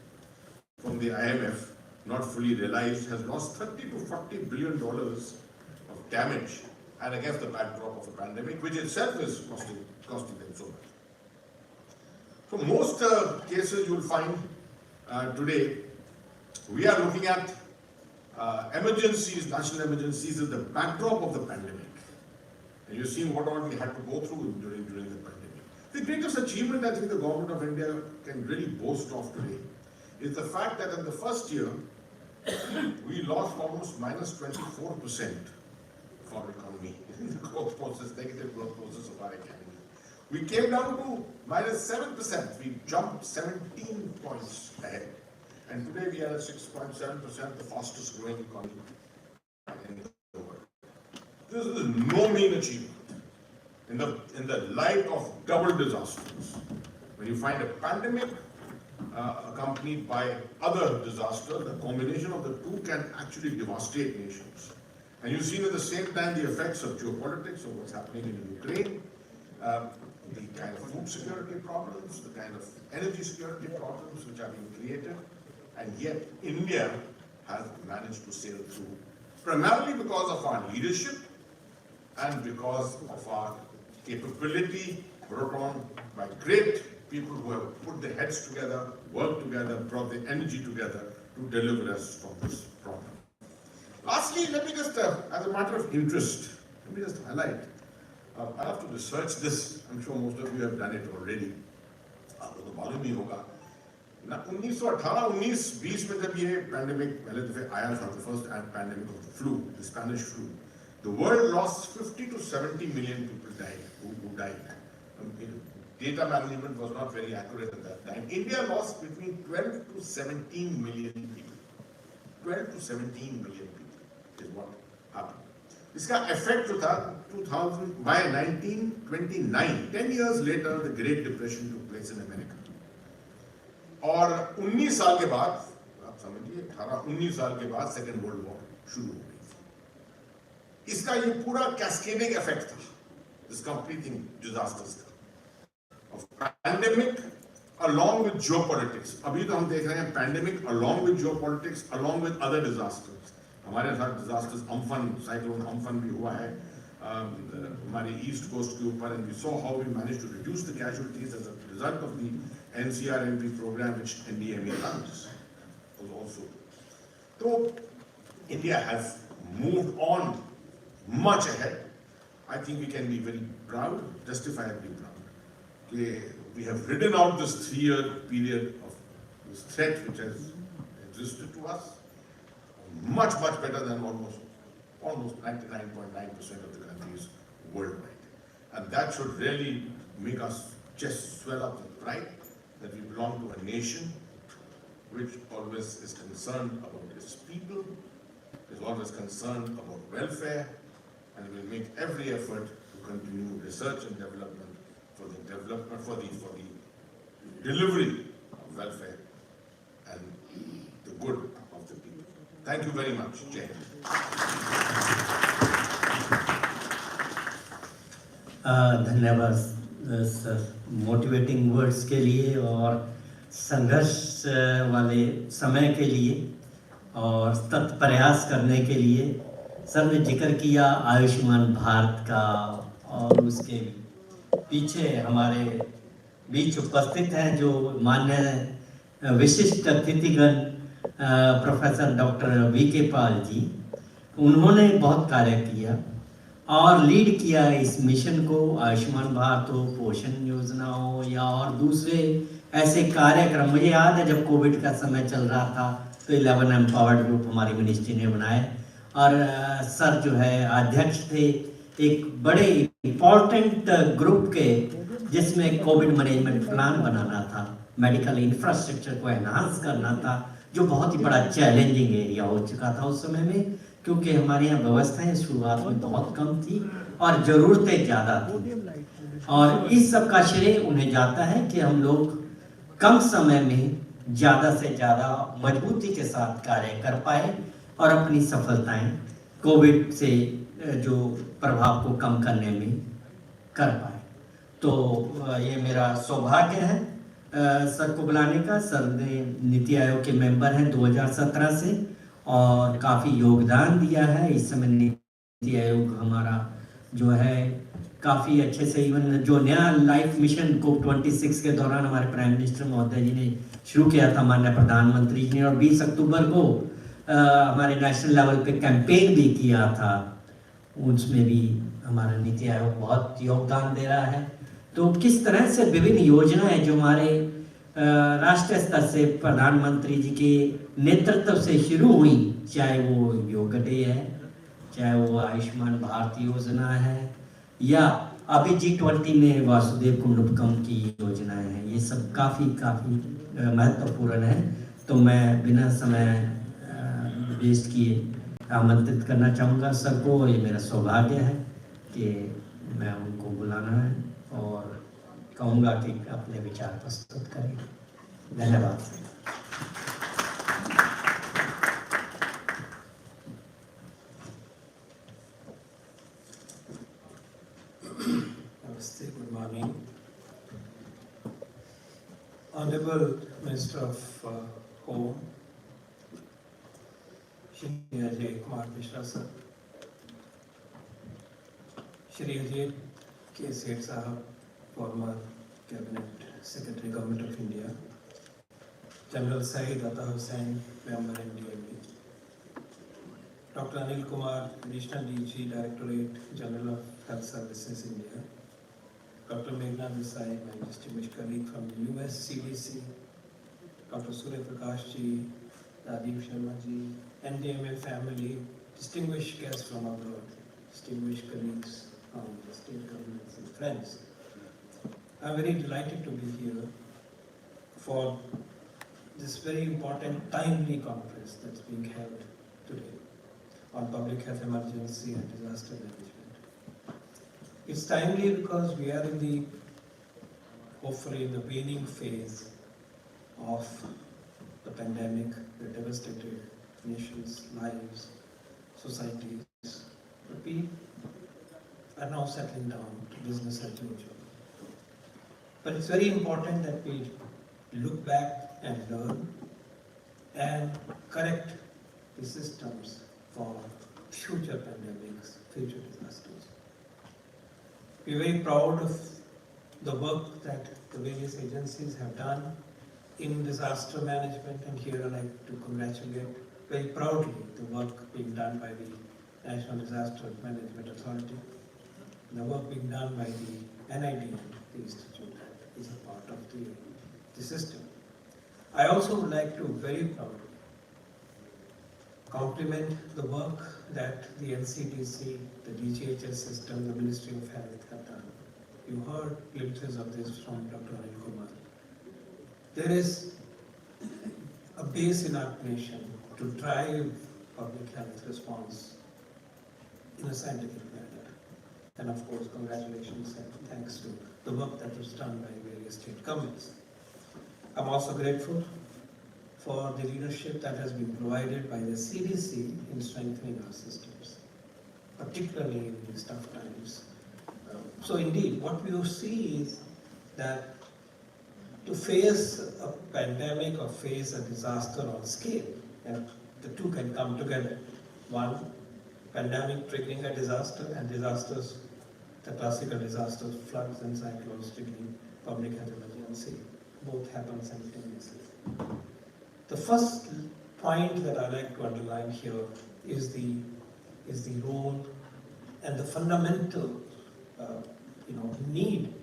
from the IMF, not fully realized, has lost $30 to $40 billion of damage, and against the backdrop of a pandemic, which itself is costing them so much. So most cases you will find today, we are looking at emergencies, national emergencies, in the backdrop of the pandemic. And you've seen what all we had to go through during the pandemic. The greatest achievement I think the government of India can really boast of today is the fact that in the first year, we lost almost minus 24% of our economy in the growth process, negative growth process of our economy. We came down to minus 7%. We jumped 17 points ahead. And today we are at 6.7%, the fastest growing economy in the world. This is no mean achievement in the light of double disasters. When you find a pandemic accompanied by other disasters, the combination of the two can actually devastate nations. And you've seen at the same time the effects of geopolitics, of what's happening in Ukraine, the kind of food security problems, the kind of energy security problems which are being created. And yet, India has managed to sail through, primarily because of our leadership and because of our capability brought on by great people who have put their heads together, worked together, brought their energy together to deliver us from this problem. Lastly, let me just, as a matter of interest, let me just highlight, I have to research this, I'm sure most of you have done it already. आपको तो मालूम ही होगा ना 1918-19-20 में जब ये pandemic पहले दफे आया था, the first pandemic of the flu, the Spanish flu, the world lost 50 to 70 million people who died. Data management was not very accurate at that time. India lost between 12 to 17 million people. 12 to 17 million people is what happened. इसका effect जो था 2000 by 1929, 10 years later, the Great Depression took place in America. और 19 साल के बाद, आप समझिए 18-19 साल के बाद सेकेंड वर्ल्ड वॉर शुरू हो गई थी. इसका ये पूरा कैस्केडिंग इफेक्ट था, this completing disasters था, of pandemic along with geopolitics. अभी तो हम देख रहे हैं pandemic along with geopolitics, along with other disasters. हमारे साथ disasters, अम्फन, साइक्लोन अम्फन भी हुआ है हमारे ईस्ट कोस्ट के ऊपर, and we saw how we managed to reduce the casualties as a result of the NCRMP program which NDMA runs. Also, so India has moved on much ahead. I think we can be very proud, justifiably proud. We have ridden out this 3-year period of this threat which has existed to us much better than almost 99.9% of the countries worldwide. And that should really make us just swell up with pride that we belong to a nation which always is concerned about its people, is always concerned about welfare, and will make every effort to continue research and development for the delivery of welfare and the good of the people. Thank you very much, Jai Hind. धन्यवाद sir motivating words के लिए और संघर्ष वाले समय के लिए और सतत प्रयास करने के लिए। सर ने जिक्र किया आयुष्मान भारत का और उसके पीछे हमारे बीच उपस्थित हैं जो मान्य विशिष्ट अतिथिगण professor doctor VK. Pal ji. उन्होंने बहुत कार्य किया और लीड किया इस मिशन को, आयुष्मान भारत हो, पोषण योजना हो या और दूसरे ऐसे कार्यक्रम। मुझे याद है जब कोविड का समय चल रहा था तो 11 एम्पावर्ड ग्रुप हमारी मिनिस्ट्री ने बनाए और सर जो है अध्यक्ष थे एक बड़े इम्पोर्टेंट ग्रुप के, जिसमें कोविड मैनेजमेंट प्लान बनाना था, मेडिकल इंफ्रास्ट्रक्चर को एनहांस करना था, जो बहुत ही बड़ा चैलेंजिंग एरिया हो चुका था उस समय में, क्योंकि हमारे यहाँ व्यवस्थाएं शुरुआत में बहुत कम थी और ज़रूरतें ज़्यादा थी। और इस सब का श्रेय उन्हें जाता है कि हम लोग कम समय में ज़्यादा से ज़्यादा मजबूती के साथ कार्य कर पाए और अपनी सफलताएं कोविड से जो प्रभाव को कम करने में कर पाए। तो ये मेरा सौभाग्य है सर को बुलाने का। सर ने नीति आयोग के मेंबर हैं 2017 से और काफ़ी योगदान दिया है। इस समय नीति आयोग हमारा जो है काफ़ी अच्छे से, इवन जो नया लाइफ मिशन को 26 के दौरान हमारे प्राइम मिनिस्टर महोदय जी ने शुरू किया था, माननीय प्रधानमंत्री जी ने, और 20 अक्टूबर को हमारे नेशनल लेवल पे कैंपेन भी किया था, उसमें भी हमारा नीति आयोग बहुत योगदान दे रहा है। तो किस तरह से विभिन्न योजनाएं जो हमारे राष्ट्रीय स्तर से प्रधानमंत्री जी के नेतृत्व से शुरू हुई, चाहे वो योग डे है, चाहे वो आयुष्मान भारत योजना है या अभी G20 में वासुदेव कुटुंबकम की योजनाएं हैं, ये सब काफ़ी महत्वपूर्ण है। तो मैं बिना समय वेस्ट किए आमंत्रित करना चाहूँगा सर को। ये मेरा सौभाग्य है कि मैं उनको बुलाना है और कहूँगा कि अपने विचार प्रस्तुत करें। धन्यवाद। Namaste, good morning. Honorable Minister of Home, Shri Ajay Kumar Mishra sir, Shri Ajay K. Seth Sahab, former Cabinet Secretary, Government of India, General Syed Atta Hussain, member NDMA, Dr. Anil Kumar, Additional DG, Directorate General of Health Services, India, Dr. Meghna Desai, my distinguished colleague from the US CDC, Dr. Surya Prakash ji, Rajiv Sharma ji, NDMA family, distinguished guests from abroad, distinguished colleagues from the state governments and friends. I'm very delighted to be here for this very important, timely conference that's being held today on public health emergency and disaster management. It's timely because we are hopefully in the waning phase of the pandemic that devastated nations, lives, societies. But we are now settling down to business as usual. But it's very important that we look back and learn and correct the systems for future pandemics, future disasters. We're very proud of the work that the various agencies have done in disaster management, and here I'd like to congratulate very proudly the work being done by the National Disaster Management Authority, the work being done by the NID, the institute that is a part of the system. I also would like to very proudly compliment the work that the NCDC, the DGHS system, the Ministry of Health have done. You heard glimpses of this from Dr. Anil Kumar. There is a base in our nation to drive public health response in a scientific manner. And of course, congratulations and thanks to the work that was done by various state governments. I'm also grateful for the leadership that has been provided by the CDC in strengthening our systems, particularly in these tough times. So indeed, what we see is that to face a pandemic or face a disaster on scale, and the two can come together. One, pandemic triggering a disaster, and disasters, the classical disasters, floods and cyclones triggering public health emergency. Both happen simultaneously. The first point that I like to underline here is the role and the fundamental need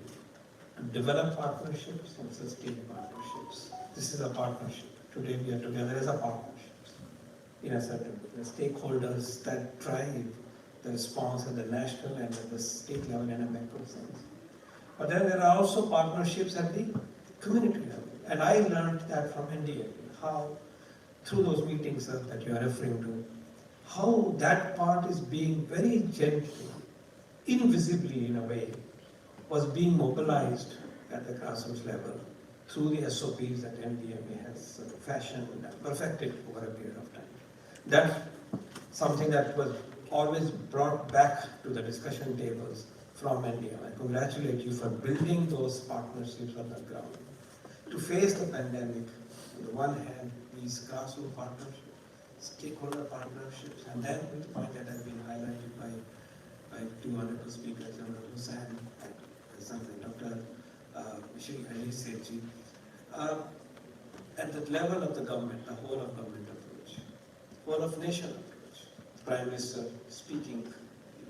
to develop partnerships and sustain partnerships. This is a partnership. Today we are together as a partnership in a certain way. The stakeholders that drive the response at the national and at the state level in a macro sense. But then there are also partnerships at the community level. And I learned that from India, how through those meetings that you are referring to, how that part is being very gently, invisibly in a way, was being mobilized at the grassroots level through the SOPs that NDMA has fashioned and perfected over a period of time. That's something that was always brought back to the discussion tables from NDMA. I congratulate you for building those partnerships on the ground. To face the pandemic, on the one hand, these grassroots partnerships, stakeholder partnerships, and then the point that has been highlighted by two wonderful speakers, General Hussain and something, Dr. Shri Ali Sethi, at the level of the government, the whole of government approach, whole of nation approach, Prime Minister speaking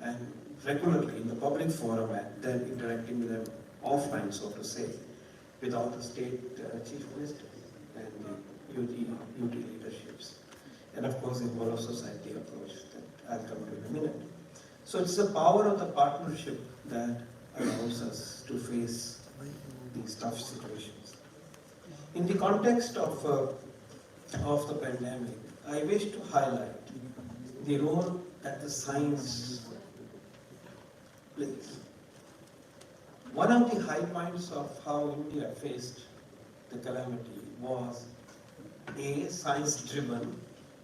and regularly in the public forum and then interacting with them offline, so to say, with all the state chief ministers and the UT leaderships. And of course, the whole of society approach that I'll come to in a minute. So it's the power of the partnership that allows us to face these tough situations. In the context of the pandemic, I wish to highlight the role that the science plays. One of the high points of how India faced the calamity was a science-driven,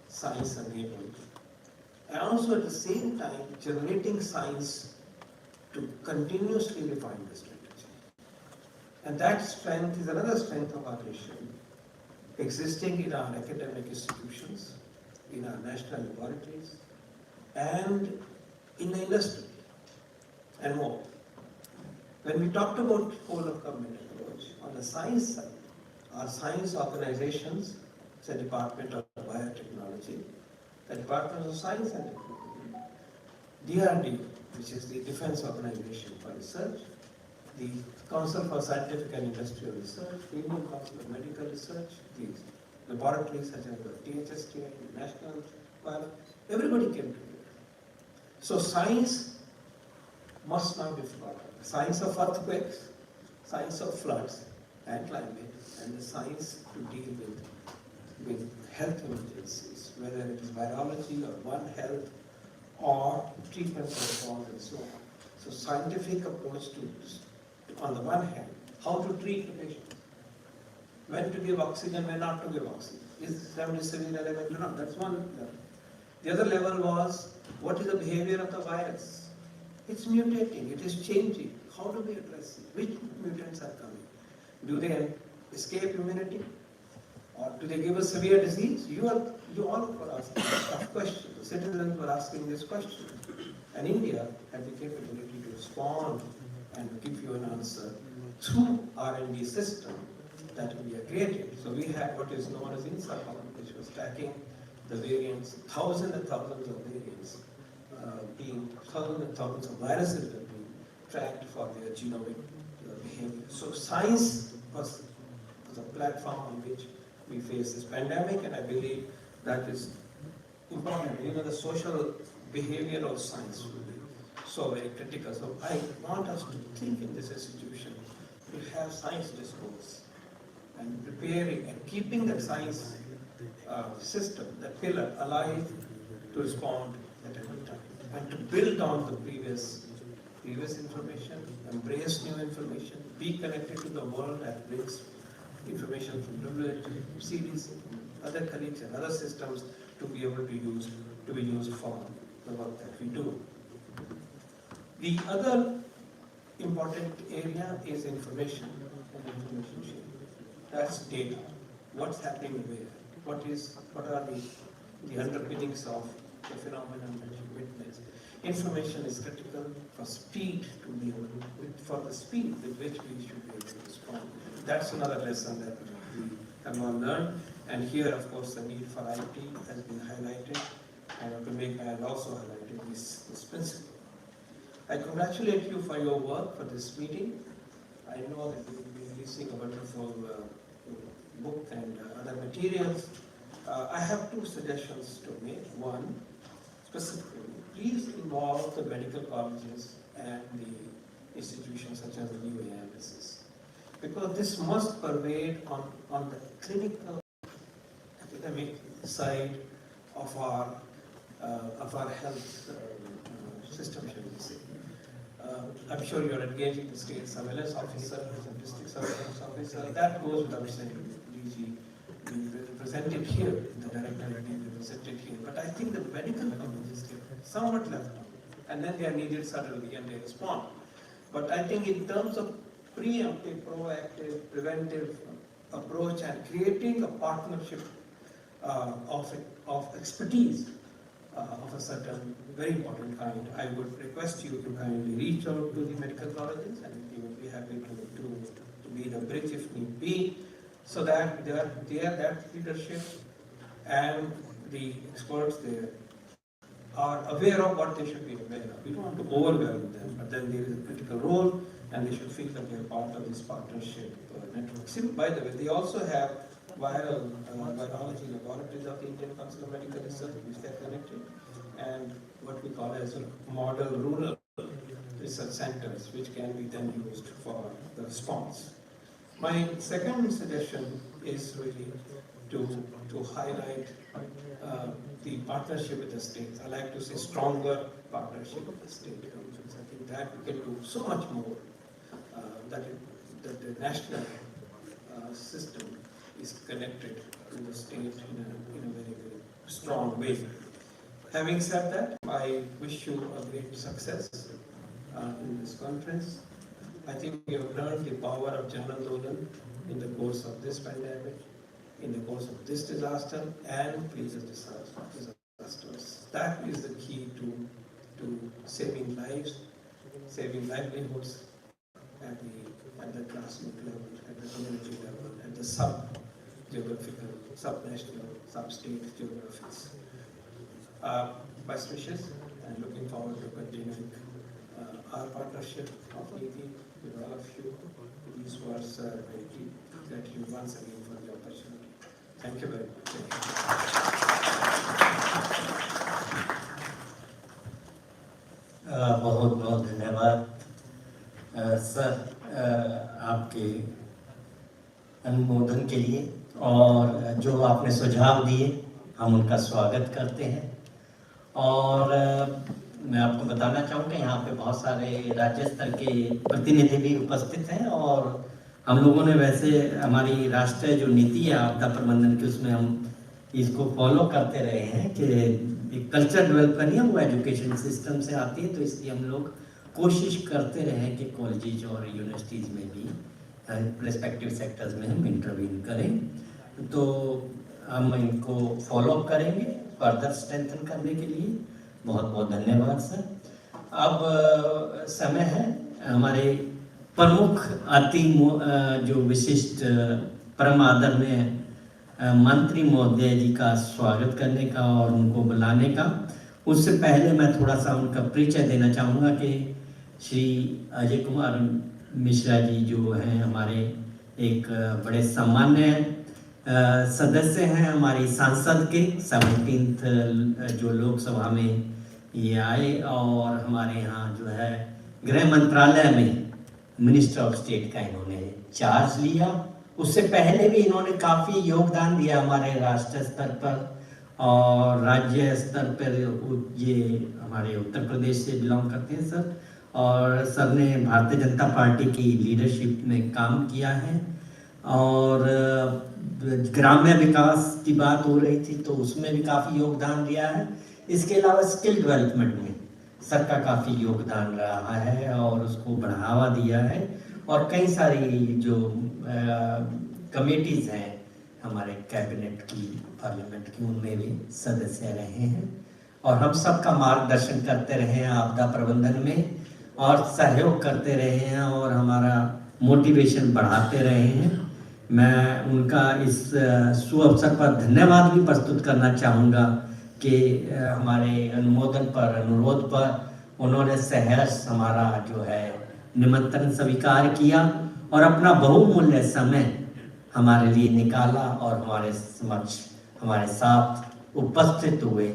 science-enabled, and also at the same time generating science to continuously refine the strategy. And that strength is another strength of our nation, existing in our academic institutions, in our national laboratories, and in the industry, and more. When we talked about whole of government approach, on the science side, our science organizations, the Department of Biotechnology, the Department of Science and Technology, DRDO, which is the Defense Organization for Research, the Council for Scientific and Industrial Research, the Indian Council of Medical Research, the laboratories such as the THSTI, the National, well, everybody came together. So science must not be forgotten. The science of earthquakes, science of floods and climate, and the science to deal with health emergencies, whether it is virology or One Health or treatment protocols and so on. So scientific approach to, on the one hand, how to treat the patient, when to give oxygen, when not to give oxygen. Is remdesivir relevant or not? That's one level. The other level was, what is the behavior of the virus? It's mutating, it is changing. How do we address it? Which mutants are coming? Do they escape immunity? Or do they give a severe disease? You all were asking tough questions. The citizens were asking this question. And India had the capability to respond and give you an answer through R&D system that we have created. So we had what is known as INSACOM, which was tracking the variants, thousands and thousands of variants, thousands and thousands of viruses that being tracked for their genomic behavior. So science was a platform on which we face this pandemic, and I believe that is important, the social behavior of science will be so very critical. So I want us to think in this institution to have science discourse and preparing and keeping that science system, that pillar alive to respond at every time and to build on the previous information, embrace new information, be connected to the world that brings information from regulatory CDC, other colleagues and other systems to be able to be used for the work that we do. The other important area is information and information sharing. That's data. What's happening where? What are the underpinnings of the phenomenon that you witness? Information is critical for speed to be able to, for the speed with which we should be able to respond. That's another lesson that we have all learned. And here, of course, the need for IT has been highlighted, and Dr. Meghna has also highlighted this principle. I congratulate you for your work for this meeting. I know that you will be releasing a wonderful book and other materials. I have two suggestions to make. One, specifically, please involve the medical colleges and the institutions such as the new AMSs, because this must pervade on the clinical academic side of our health system, shall we say. I'm sure you're engaging the state surveillance officer and district surveillance officer. That goes without saying. DG being represented here, the director being represented here. But I think the medical colleges get somewhat left out, and then they are needed suddenly and they respond. But I think in terms of preemptive, proactive, preventive approach and creating a partnership of expertise of a certain very important kind, I would request you to kindly reach out to the medical colleges, and we would be happy to be the bridge if need be, so that that leadership and the experts there are aware of what they should be aware of. We don't want to overwhelm them, but then there is a critical role, and they should feel that they are part of this partnership network. See, by the way, they also have viral virology laboratories of the Indian Council of Medical Research, which they are connected, and what we call as model rural research centers, which can be then used for the response. My second suggestion is really to highlight the partnership with the states. I like to say stronger partnership with the state governments. I think that we can do so much more, that the national system is connected to the state in a very, very strong way. Having said that, I wish you a great success in this conference. I think we have learned the power of Jan Andolan in the course of this pandemic, in the course of this disaster, and previous disasters. That is the key to saving lives, saving livelihoods at the grassroots level, at the community level, at the sub-geographical, sub-national, sub-state geographies. Best wishes, and looking forward to continuing our partnership of NITI with all of you. These words that you once again for the opportunity. Thank you very much. बहुत बहुत धन्यवाद sir आपके अनुमोदन के लिए, और जो आपने सुझाव दिए हम उनका स्वागत करते हैं। और मैं आपको बताना चाहूँगा यहाँ पे बहुत सारे राज्य स्तर के प्रतिनिधि भी उपस्थित हैं, और हम लोगों ने वैसे हमारी राष्ट्रीय जो नीति है आपदा प्रबंधन की, उसमें हम इसको फॉलो करते रहे हैं कि एक कल्चर डेवलप करनी है, वो एजुकेशन सिस्टम से आती है, तो इसलिए हम लोग कोशिश करते रहे कि कॉलेजेज और यूनिवर्सिटीज़ में भी रेस्पेक्टिव सेक्टर्स में हम इंटरवीन करें। तो हम इनको फॉलो करेंगे फर्दर स्ट्रेंथन करने के लिए। बहुत बहुत धन्यवाद सर। अब समय है हमारे प्रमुख अति जो विशिष्ट परम आदरणीय मंत्री महोदय जी का स्वागत करने का और उनको बुलाने का। उससे पहले मैं थोड़ा सा उनका परिचय देना चाहूँगा कि श्री अजय कुमार मिश्रा जी जो हैं हमारे एक बड़े सामान्य सदस्य हैं हमारी सांसद के 17th जो लोकसभा में ये आए, और हमारे यहाँ जो है गृह मंत्रालय में मिनिस्टर ऑफ स्टेट का इन्होंने चार्ज लिया। उससे पहले भी इन्होंने काफ़ी योगदान दिया हमारे राष्ट्रीय स्तर पर और राज्य स्तर पर। ये हमारे उत्तर प्रदेश से बिलोंग करते हैं सर, और सर ने भारतीय जनता पार्टी की लीडरशिप में काम किया है। और ग्राम्य विकास की बात हो रही थी तो उसमें भी काफ़ी योगदान दिया है। इसके अलावा स्किल डेवलपमेंट में सर का काफ़ी योगदान रहा है और उसको बढ़ावा दिया है। और कई सारी जो कमेटीज़ हैं हमारे कैबिनेट की, पार्लियामेंट की, उनमें भी सदस्य रहे हैं और हम सबका मार्गदर्शन करते रहे हैं आपदा प्रबंधन में और सहयोग करते रहे हैं और हमारा मोटिवेशन बढ़ाते रहे हैं। मैं उनका इस शुभ अवसर पर धन्यवाद भी प्रस्तुत करना चाहूँगा कि हमारे अनुमोदन पर, अनुरोध पर उन्होंने सहर्ष हमारा जो है निमंत्रण स्वीकार किया और अपना बहुमूल्य समय हमारे लिए निकाला और हमारे समक्ष, हमारे साथ उपस्थित हुए।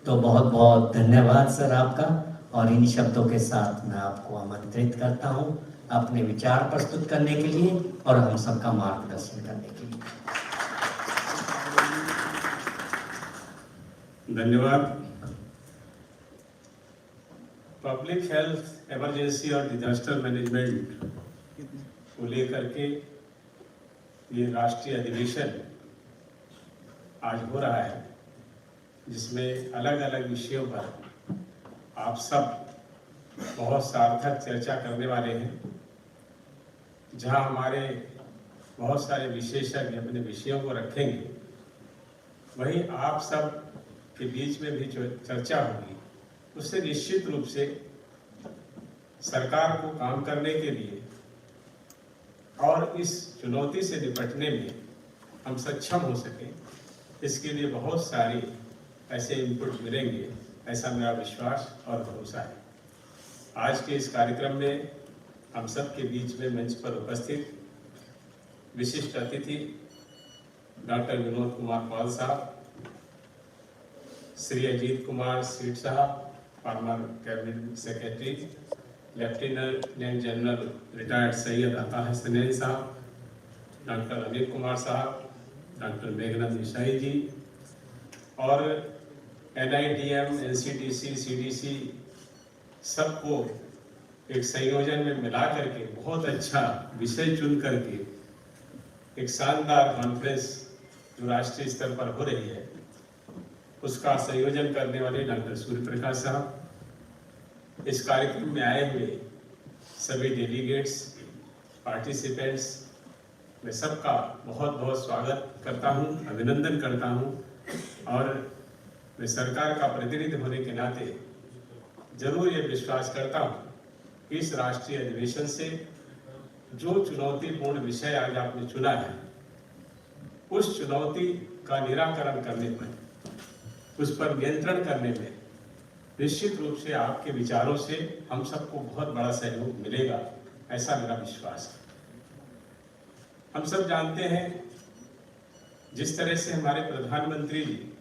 तो बहुत बहुत धन्यवाद सर आपका। और इन शब्दों के साथ मैं आपको आमंत्रित करता हूं अपने विचार प्रस्तुत करने के लिए और हम सबका मार्गदर्शन करने के लिए। धन्यवाद। पब्लिक हेल्थ इमरजेंसी और डिजास्टर मैनेजमेंट को लेकर के ये राष्ट्रीय अधिवेशन आज हो रहा है, जिसमें अलग अलग विषयों पर आप सब बहुत सार्थक चर्चा करने वाले हैं। जहां हमारे बहुत सारे विशेषज्ञ अपने विषयों को रखेंगे, वहीं आप सब के बीच में भी जो चर्चा होगी उससे निश्चित रूप से सरकार को काम करने के लिए और इस चुनौती से निपटने में हम सक्षम हो सकें, इसके लिए बहुत सारी ऐसे इनपुट मिलेंगे, ऐसा मेरा विश्वास और भरोसा है। आज के इस कार्यक्रम में हम सब के बीच में मंच पर उपस्थित विशिष्ट अतिथि डॉक्टर विनोद कुमार पॉल साहब, श्री अजीत कुमार सीट साहब, former cabinet secretary, lieutenant general retired Syed अता हसनैन साहब, डॉक्टर अनिल कुमार साहब, डॉक्टर मेघना देसाई जी और NITM, NCDC, CDC सबको एक संयोजन में मिला करके बहुत अच्छा विषय चुन करके एक शानदार कॉन्फ्रेंस जो राष्ट्रीय स्तर पर हो रही है उसका संयोजन करने वाले डॉक्टर सूर्य प्रकाश साहब, इस कार्यक्रम में आए हुए सभी डेलीगेट्स, पार्टिसिपेंट्स, मैं सबका बहुत बहुत स्वागत करता हूं, अभिनंदन करता हूं। और मैं सरकार का प्रतिनिधि होने के नाते जरूर ये विश्वास करता हूं कि इस राष्ट्रीय अधिवेशन से जो चुनौतीपूर्ण विषय आज आपने चुना है, उस चुनौती का निराकरण करने में, उस पर नियंत्रण करने में निश्चित रूप से आपके विचारों से हम सबको बहुत बड़ा सहयोग मिलेगा, ऐसा मेरा विश्वास है। हम सब जानते हैं जिस तरह से हमारे प्रधानमंत्री जी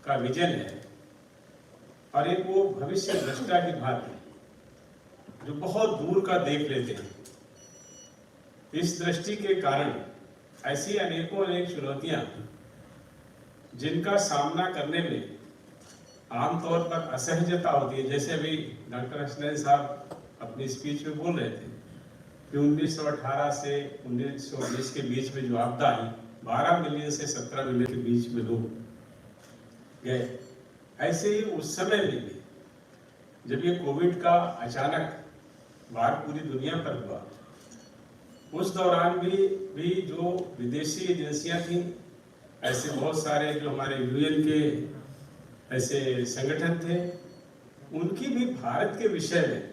का विजन है और एक वो भविष्य दृष्टा की भांति जो बहुत दूर का देख लेते हैं। इस दृष्टि के कारण ऐसी अनेक चुनौतियां जिनका सामना करने में आमतौर पर असहजता होती है, जैसे अभी डॉक्टर हसनैन साहब अपनी स्पीच में बोल रहे थे कि 1918 से 1919 के बीच में जो आपदा आई, 12 मिलियन से 17 मिलियन के बीच में लोग गए। ऐसे ही उस समय में भी जब ये कोविड का अचानक वार पूरी दुनिया पर हुआ, उस दौरान भी जो विदेशी एजेंसियां थी, ऐसे बहुत सारे जो हमारे UN के ऐसे संगठन थे, उनकी भी भारत के विषय में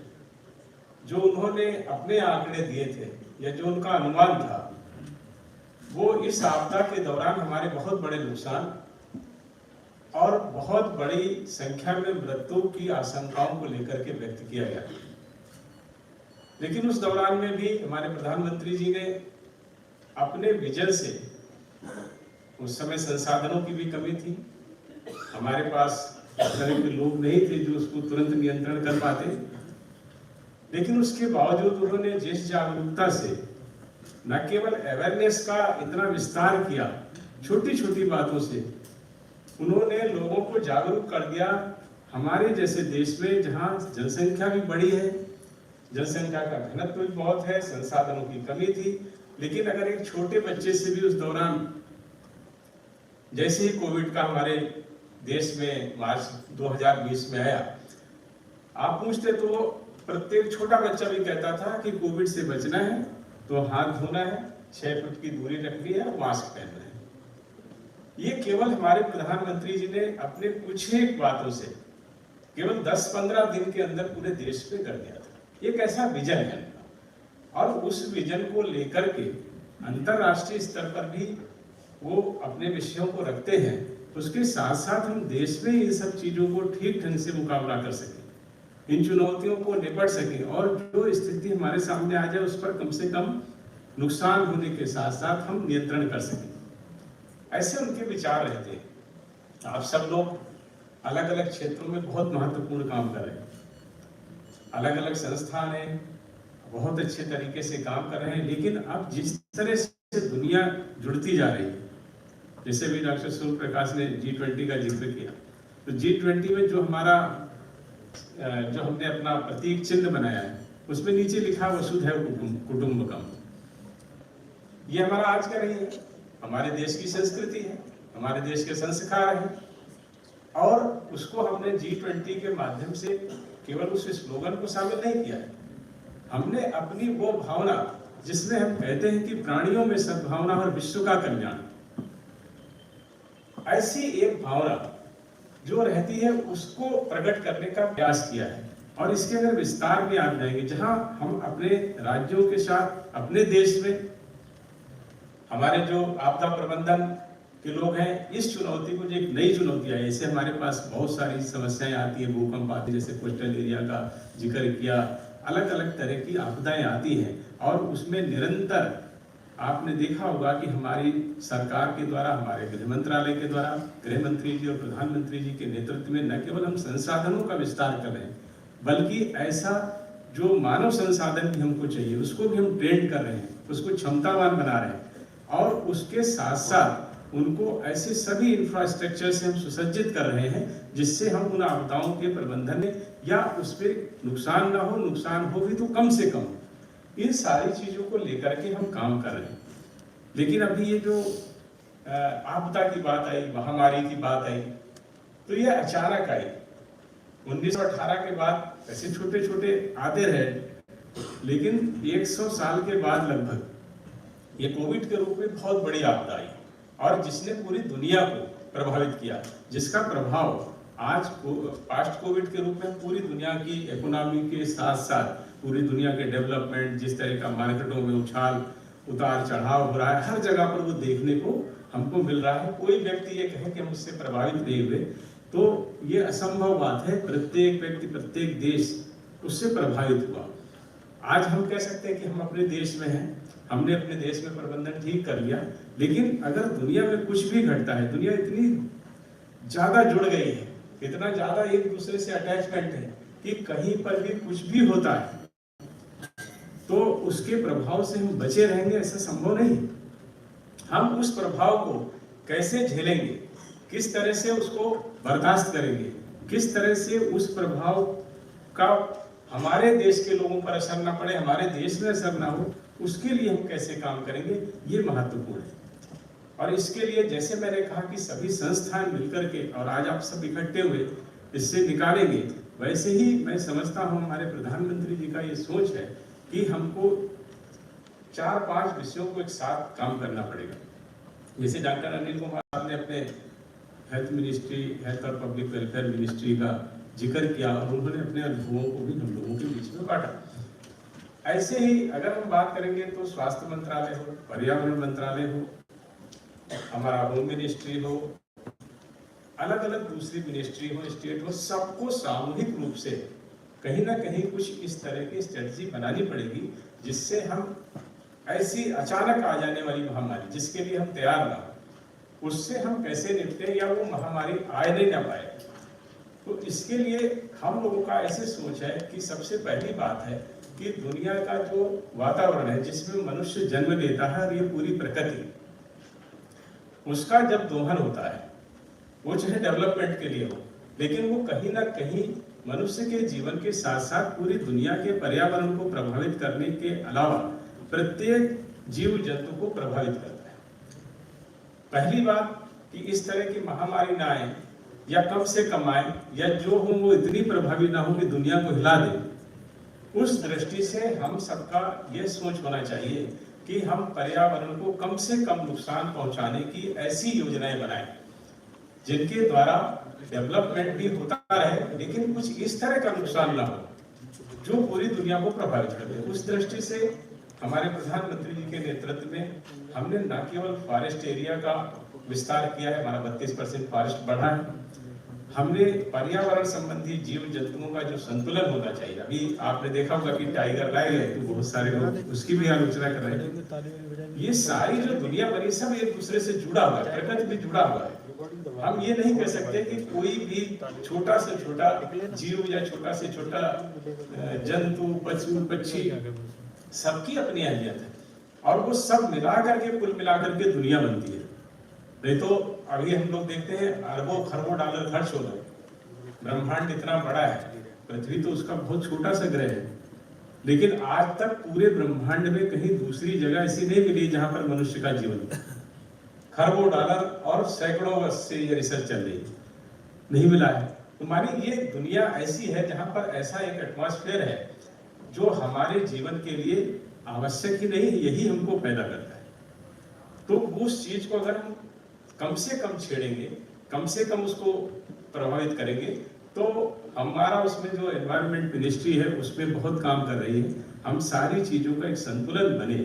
जो उन्होंने अपने आंकड़े दिए थे या जो उनका अनुमान था, वो इस आपदा के दौरान हमारे बहुत बड़े नुकसान और बहुत बड़ी संख्या में मृत्यु की आशंकाओं को लेकर के व्यक्त किया गया। लेकिन उस दौरान में भी हमारे प्रधानमंत्री जी ने अपने विजन से उस समय संसाधनों की भी कमी थी, हमारे पास इस तरह के लोग नहीं थे जो उसको तुरंत नियंत्रण कर पाते, लेकिन उसके बावजूद उन्होंने जिस जागरूकता से न केवल अवेयरनेस का इतना विस्तार किया, छोटी छोटी बातों से उन्होंने लोगों को जागरूक कर दिया। हमारे जैसे देश में जहाँ जनसंख्या भी बड़ी है, जनसंख्या का घनत्व भी बहुत है, संसाधनों की कमी थी, लेकिन अगर एक छोटे बच्चे से भी उस दौरान, जैसे ही कोविड का हमारे देश में मार्च 2020 में आया, आप पूछते तो प्रत्येक छोटा बच्चा भी कहता था कि कोविड से बचना है तो हाथ धोना है, 6 फुट की दूरी रखनी है, मास्क पहनना है। ये केवल हमारे प्रधानमंत्री जी ने अपने कुछ ही बातों से केवल 10-15 दिन के अंदर पूरे देश में कर दिया था। एक ऐसा विजन है और उस विजन को लेकर के अंतरराष्ट्रीय स्तर पर भी वो अपने विषयों को रखते हैं। उसके साथ साथ हम देश में इन सब चीजों को ठीक ढंग से मुकाबला कर सकें, इन चुनौतियों को निपट सकें और जो स्थिति हमारे सामने आ जाए उस पर कम से कम नुकसान होने के साथ साथ हम नियंत्रण कर सकें। ऐसे उनके विचार रहते हैं। आप सब लोग अलग अलग क्षेत्रों में बहुत महत्वपूर्ण काम कर रहे हैं, अलग अलग संस्थान हैं, बहुत अच्छे तरीके से काम कर रहे हैं, लेकिन अब जिस तरह से दुनिया जुड़ती जा रही है, जैसे भी डॉक्टर सूर्य प्रकाश ने G20 का जिक्र किया, तो G20 में जो हमने अपना प्रतीक चिन्ह बनाया है, उसमें नीचे लिखा वसुधैव कुटुंबकम। ये हमारा आज का नहीं है, हमारे देश की संस्कृति है, हमारे देश के संस्कार हैं, और उसको हमने G20 के माध्यम से केवल उस स्लोगन को शामिल नहीं किया है, हमने अपनी वो भावना जिसमें हम कहते हैं कि प्राणियों में सद्भावना और विश्व का कल्याण, ऐसी एक भावना जो रहती है उसको प्रकट करने का प्रयास किया है। और इसके अगर विस्तार में आ जाएंगे, जहां हम अपने राज्यों के साथ अपने देश में हमारे जो आपदा प्रबंधन के लोग हैं, इस चुनौती को जो एक नई चुनौती आई, ऐसे हमारे पास बहुत सारी समस्याएं आती है, भूकंप आते जैसे कोस्टल एरिया का जिक्र किया, अलग अलग तरह की आपदाएं आती हैं, और उसमें निरंतर आपने देखा होगा कि हमारी सरकार के द्वारा, हमारे गृह मंत्रालय के द्वारा, गृह मंत्री जी और प्रधानमंत्री जी के नेतृत्व में न केवल हम संसाधनों का विस्तार कर रहे हैं, बल्कि ऐसा जो मानव संसाधन भी हमको चाहिए उसको भी हम ट्रेंड कर रहे हैं, उसको क्षमतावान बना रहे हैं, और उसके साथ साथ उनको ऐसे सभी इंफ्रास्ट्रक्चर से हम सुसज्जित कर रहे हैं जिससे हम उन आपदाओं के प्रबंधन में या उस पर नुकसान ना हो, नुकसान हो भी तो कम से कम, इन सारी चीजों को लेकर के हम काम कर रहे हैं। लेकिन अभी ये जो आपदा की बात आई, महामारी की बात आई, तो ये अचानक आई। 1918 के बाद ऐसे छोटे छोटे आते रहे, लेकिन 100 साल के बाद लगभग ये कोविड के रूप में बहुत बड़ी आपदा आई और जिसने पूरी दुनिया को प्रभावित किया, जिसका प्रभाव आज पास्ट कोविड के रूप में पूरी दुनिया की इकोनॉमी के साथ साथ पूरी दुनिया के डेवलपमेंट, जिस तरह का मार्केटों में उछाल उतार चढ़ाव हो रहा है, हर जगह पर वो देखने को हमको मिल रहा है। कोई व्यक्ति ये कहे कि हम उससे प्रभावित नहीं हुए तो ये असंभव बात है। प्रत्येक व्यक्ति, प्रत्येक देश उससे प्रभावित हुआ। आज हम कह सकते हैं कि हम अपने देश में हैं, हमने अपने देश में प्रबंधन ठीक कर लिया, लेकिन अगर दुनिया में कुछ भी घटता है, दुनिया इतनी ज्यादा जुड़ गई है, इतना ज्यादा एक दूसरे से अटैचमेंट है कि कहीं पर भी कुछ भी होता है तो उसके प्रभाव से हम बचे रहेंगे, ऐसा संभव नहीं। हम उस प्रभाव को कैसे झेलेंगे, किस तरह से उसको बर्दाश्त करेंगे, किस तरह से उस प्रभाव का हमारे देश के लोगों पर असर ना पड़े, हमारे देश में असर ना हो, उसके लिए हम कैसे काम करेंगे, ये महत्वपूर्ण है। और इसके लिए जैसे मैंने कहा कि सभी संस्थान मिलकर के, और आज आप सब इकट्ठे हुए इससे निकालेंगे, वैसे ही मैं समझता हूँ हमारे प्रधानमंत्री जी का ये सोच है कि हमको 4-5 विषयों को एक साथ काम करना पड़ेगा। जैसे डॉक्टर अनिल कुमार साहब ने अपने हेल्थ मिनिस्ट्री, हेल्थ और पब्लिक वेलफेयर मिनिस्ट्री का जिक्र किया और उन्होंने अपने अनुभवों को भी हम लोगों के बीच में बांटा। ऐसे ही अगर हम बात करेंगे तो स्वास्थ्य मंत्रालय हो, पर्यावरण मंत्रालय हो, हमारा होम मिनिस्ट्री हो, अलग अलग दूसरी मिनिस्ट्री हो, स्टेट हो, सबको सामूहिक रूप से कहीं ना कहीं कुछ इस तरह की स्ट्रेटजी बनानी पड़ेगी जिससे हम ऐसी अचानक आ जाने वाली महामारी जिसके लिए हम तैयार ना हो, उससे हम कैसे निपटे या वो महामारी आए नहीं ना पाए। तो इसके लिए हम लोगों का ऐसे सोच है कि सबसे पहली बात है कि दुनिया का जो वातावरण है जिसमें मनुष्य जन्म लेता है और ये पूरी प्रकृति, उसका जब दोहन होता है, वो चाहे डेवलपमेंट के लिए हो, लेकिन वो कहीं ना कहीं मनुष्य के जीवन के साथ साथ पूरी दुनिया के पर्यावरण को प्रभावित करने के अलावा प्रत्येक जीव जंतु को प्रभावित करता है। पहली बात कि इस तरह की महामारी ना आए या कम से कम आए, या जो हो वो इतनी प्रभावी ना हो कि दुनिया को हिला दे। उस दृष्टि से हम सबका ये सोच होना चाहिए कि हम पर्यावरण को कम से कम नुकसान पहुंचाने की ऐसी योजनाएं बनाएं जिनके द्वारा डेवलपमेंट भी होता रहे, लेकिन कुछ इस तरह का नुकसान ना हो जो पूरी दुनिया को प्रभावित कर दे। उस दृष्टि से हमारे प्रधानमंत्री जी के नेतृत्व में हमने न केवल फॉरेस्ट एरिया का विस्तार किया है, हमारा 32% फॉरेस्ट बढ़ा है, हमने पर्यावरण संबंधी जीव जंतुओं का जो संतुलन होना चाहिए, अभी आपने देखा होगा कि टाइगर लाए गए तो बहुत सारे लोग उसकी भी आलोचना कर रहे हैं। ये सारी जो दुनिया बनी सब एक दूसरे से जुड़ा हुआ है, प्रकृति भी जुड़ा हुआ है। हम ये नहीं कह सकते कि कोई भी छोटा से छोटा जीव या छोटा से छोटा जंतु, पशु, पक्षी, सबकी अपनी अहमियत है और वो सब मिलाकर के कुल मिलाकर के दुनिया बनती है। नहीं तो अभी हम लोग देखते हैं अरबों खरबों डॉलर खर्च हो रहे, ब्रह्मांड इतना बड़ा है, पृथ्वी तो उसका बहुत छोटा सा ग्रह है, लेकिन आज तक पूरे ब्रह्मांड में कहीं दूसरी जगह ऐसी नहीं मिली जहां पर मनुष्य का जीवन है। खरबों डॉलर और सैकड़ों वर्ष से ये रिसर्च चल रही है, नहीं मिला है। तो मानिए ये दुनिया ऐसी है जहां पर ऐसा एक एटमॉस्फेयर है जो हमारे जीवन के लिए आवश्यक ही नहीं, यही हमको पैदा करता है। तो उस चीज को अगर हम कम से कम छेड़ेंगे, कम से कम उसको प्रभावित करेंगे, तो हमारा उसमें जो एनवायरनमेंट मिनिस्ट्री है उसमें बहुत काम कर रही है। हम सारी चीजों का एक संतुलन बने,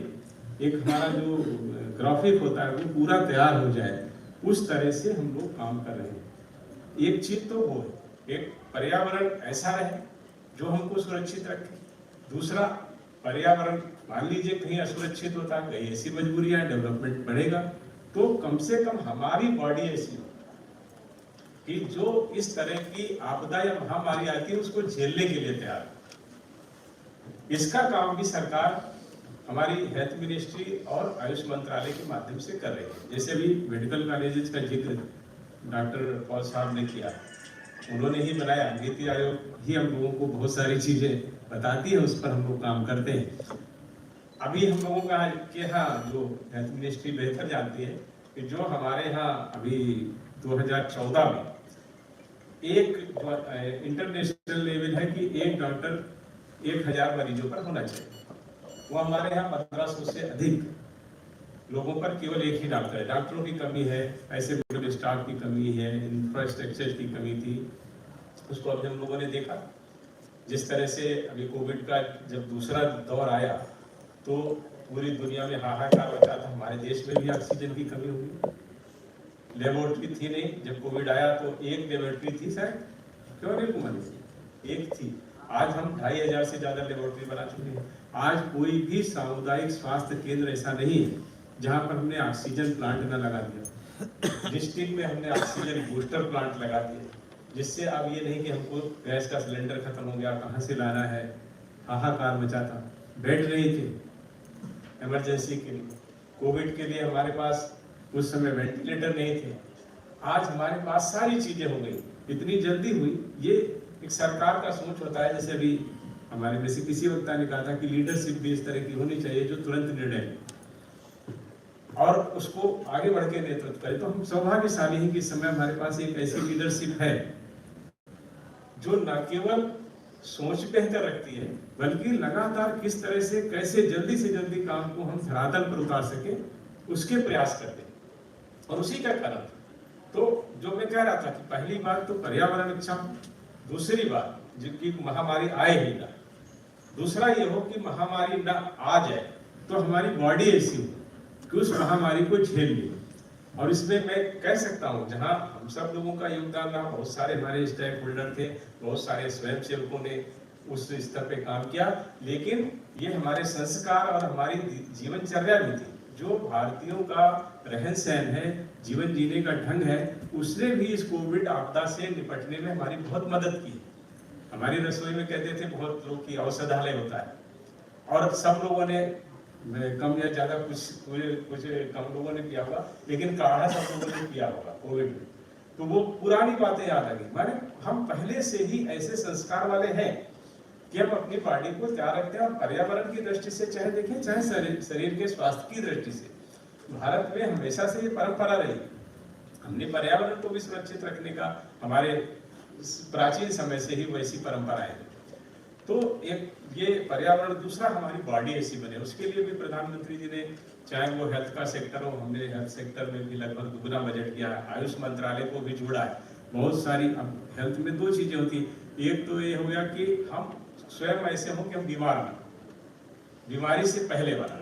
एक हमारा जो ग्राफिक होता है वो पूरा तैयार हो जाए, उस तरह से हम लोग काम कर रहे हैं। एक चीज तो वो है, एक पर्यावरण ऐसा रहे जो हमको सुरक्षित रखे। दूसरा, पर्यावरण मान लीजिए कहीं असुरक्षित होता है, कहीं ऐसी मजबूरियां, डेवलपमेंट बढ़ेगा, तो कम से कम हमारी बॉडी ऐसी हो कि जो इस तरह की आपदा या महामारी आती है उसको झेलने के लिए तैयार। इसका काम भी सरकार हमारी हेल्थ मिनिस्ट्री और आयुष मंत्रालय के माध्यम से कर रही है। जैसे भी मेडिकल कॉलेजेस का जिक्र डॉक्टर पॉल साहब ने किया, उन्होंने ही बनाया, नीति आयोग ही हम लोगों को बहुत सारी चीजें बताती है, उस पर हम लोग काम करते हैं। अभी हम लोगों का के यहाँ जो हेल्थ मिनिस्ट्री बेहतर जानती है कि जो हमारे यहाँ अभी 2014 में एक इंटरनेशनल लेवल है कि एक डॉक्टर 1000 मरीजों पर होना चाहिए, वो हमारे यहाँ 1500 से अधिक लोगों पर केवल एक ही डॉक्टर है। डॉक्टरों की कमी है, ऐसे मेडिकल स्टाफ की कमी है, इंफ्रास्ट्रक्चर की कमी थी, उसको अभी हम लोगों ने देखा। जिस तरह से अभी कोविड का जब दूसरा दौर आया तो पूरी दुनिया में हाहाकार मचा था, हमारे देश में भी ऑक्सीजन की कमी हुई। लेबोरेटरी थी नहीं, जब कोविड आया तो एक लेबोरेटरी थी शायद, क्यों नहीं कुमार, एक थी। आज हम 2500 से ज्यादा लेबोरेटरी बना चुके हैं। आज कोई भी सामुदायिक स्वास्थ्य केंद्र ऐसा नहीं है जहां पर हमने ऑक्सीजन प्लांट न लगा दिया। डिस्ट्रिक्ट में हमने ऑक्सीजन बूस्टर प्लांट लगा दिए, जिससे अब ये नहीं कि हमको गैस का सिलेंडर खत्म हो गया, कहाँ से लाना है, हाहाकार मचा था। बेड नहीं थे इमरजेंसी के लिए, कोविड के लिए हमारे पास उस समय वेंटिलेटर नहीं थे। आज हमारे पास सारी चीजें हो गई, इतनी जल्दी हुई। ये एक सरकार का सोच होता है, जैसे अभी हमारे में से किसी वक्ता ने कहा था कि लीडरशिप भी इस तरह की होनी चाहिए जो तुरंत निर्णय और उसको आगे बढ़ के नेतृत्व करे। तो हम सौभाग्यशाली हैं कि इस समय हमारे पास एक ऐसी लीडरशिप है जो न केवल सोच बेहतर रखती है, बल्कि लगातार किस तरह से कैसे जल्दी से जल्दी काम को हम धरातल पर उतार सके उसके प्रयास करते हैं। और उसी का कारण तो जो मैं कह रहा था कि पहली बात तो पर्यावरण अच्छा, दूसरी बात जिनकी महामारी आए ही ना, दूसरा ये हो कि महामारी ना आ जाए तो हमारी बॉडी ऐसी हो कि उस महामारी को झेल ले। और इसमें मैं कह सकता हूँ जहाँ हम सब लोगों का योगदान रहा, बहुत सारे हमारे स्टेक होल्डर थे, बहुत सारे स्वयंसेवकों ने उस स्तर पे काम किया, लेकिन ये हमारे संस्कार और हमारी जीवनचर्या भी थी। जो भारतीयों का रहन सहन है जीवन जीने का ढंग है, उसने भी इस कोविड आपदा से निपटने में हमारी बहुत मदद की। हमारी रसोई में कहते थे बहुत लोग की औषधालय होता है, और सब लोगों ने कम या ज्यादा कुछ कम लोगों ने पिया होगा, लेकिन काढ़ा सब लोगों ने पिया होगा कोविड में। तो वो पुरानी बातें याद आ गई। माने हम पहले से ही ऐसे संस्कार वाले हैं कि हम अपनी बॉडी को तैयार रखते हैं, और पर्यावरण की दृष्टि से चाहे देखें चाहे शरीर के स्वास्थ्य की दृष्टि से भारत में हमेशा से ये परंपरा रही। हमने पर्यावरण को भी सुरक्षित रखने का हमारे प्राचीन समय से ही वैसी परंपराएं हैं। तो एक ये पर्यावरण, दूसरा हमारी बॉडी ऐसी बने, उसके लिए भी प्रधानमंत्री जी ने, चाहे वो हेल्थ का सेक्टर हो, हमने हेल्थ सेक्टर में भी लगभग दुगना बजट किया है, आयुष मंत्रालय को भी जोड़ा है। बहुत सारी, अब हेल्थ में दो चीजें होती है, एक तो ये हो गया कि हम स्वयं ऐसे हो कि हम बीमार ना, बीमारी से पहले बना,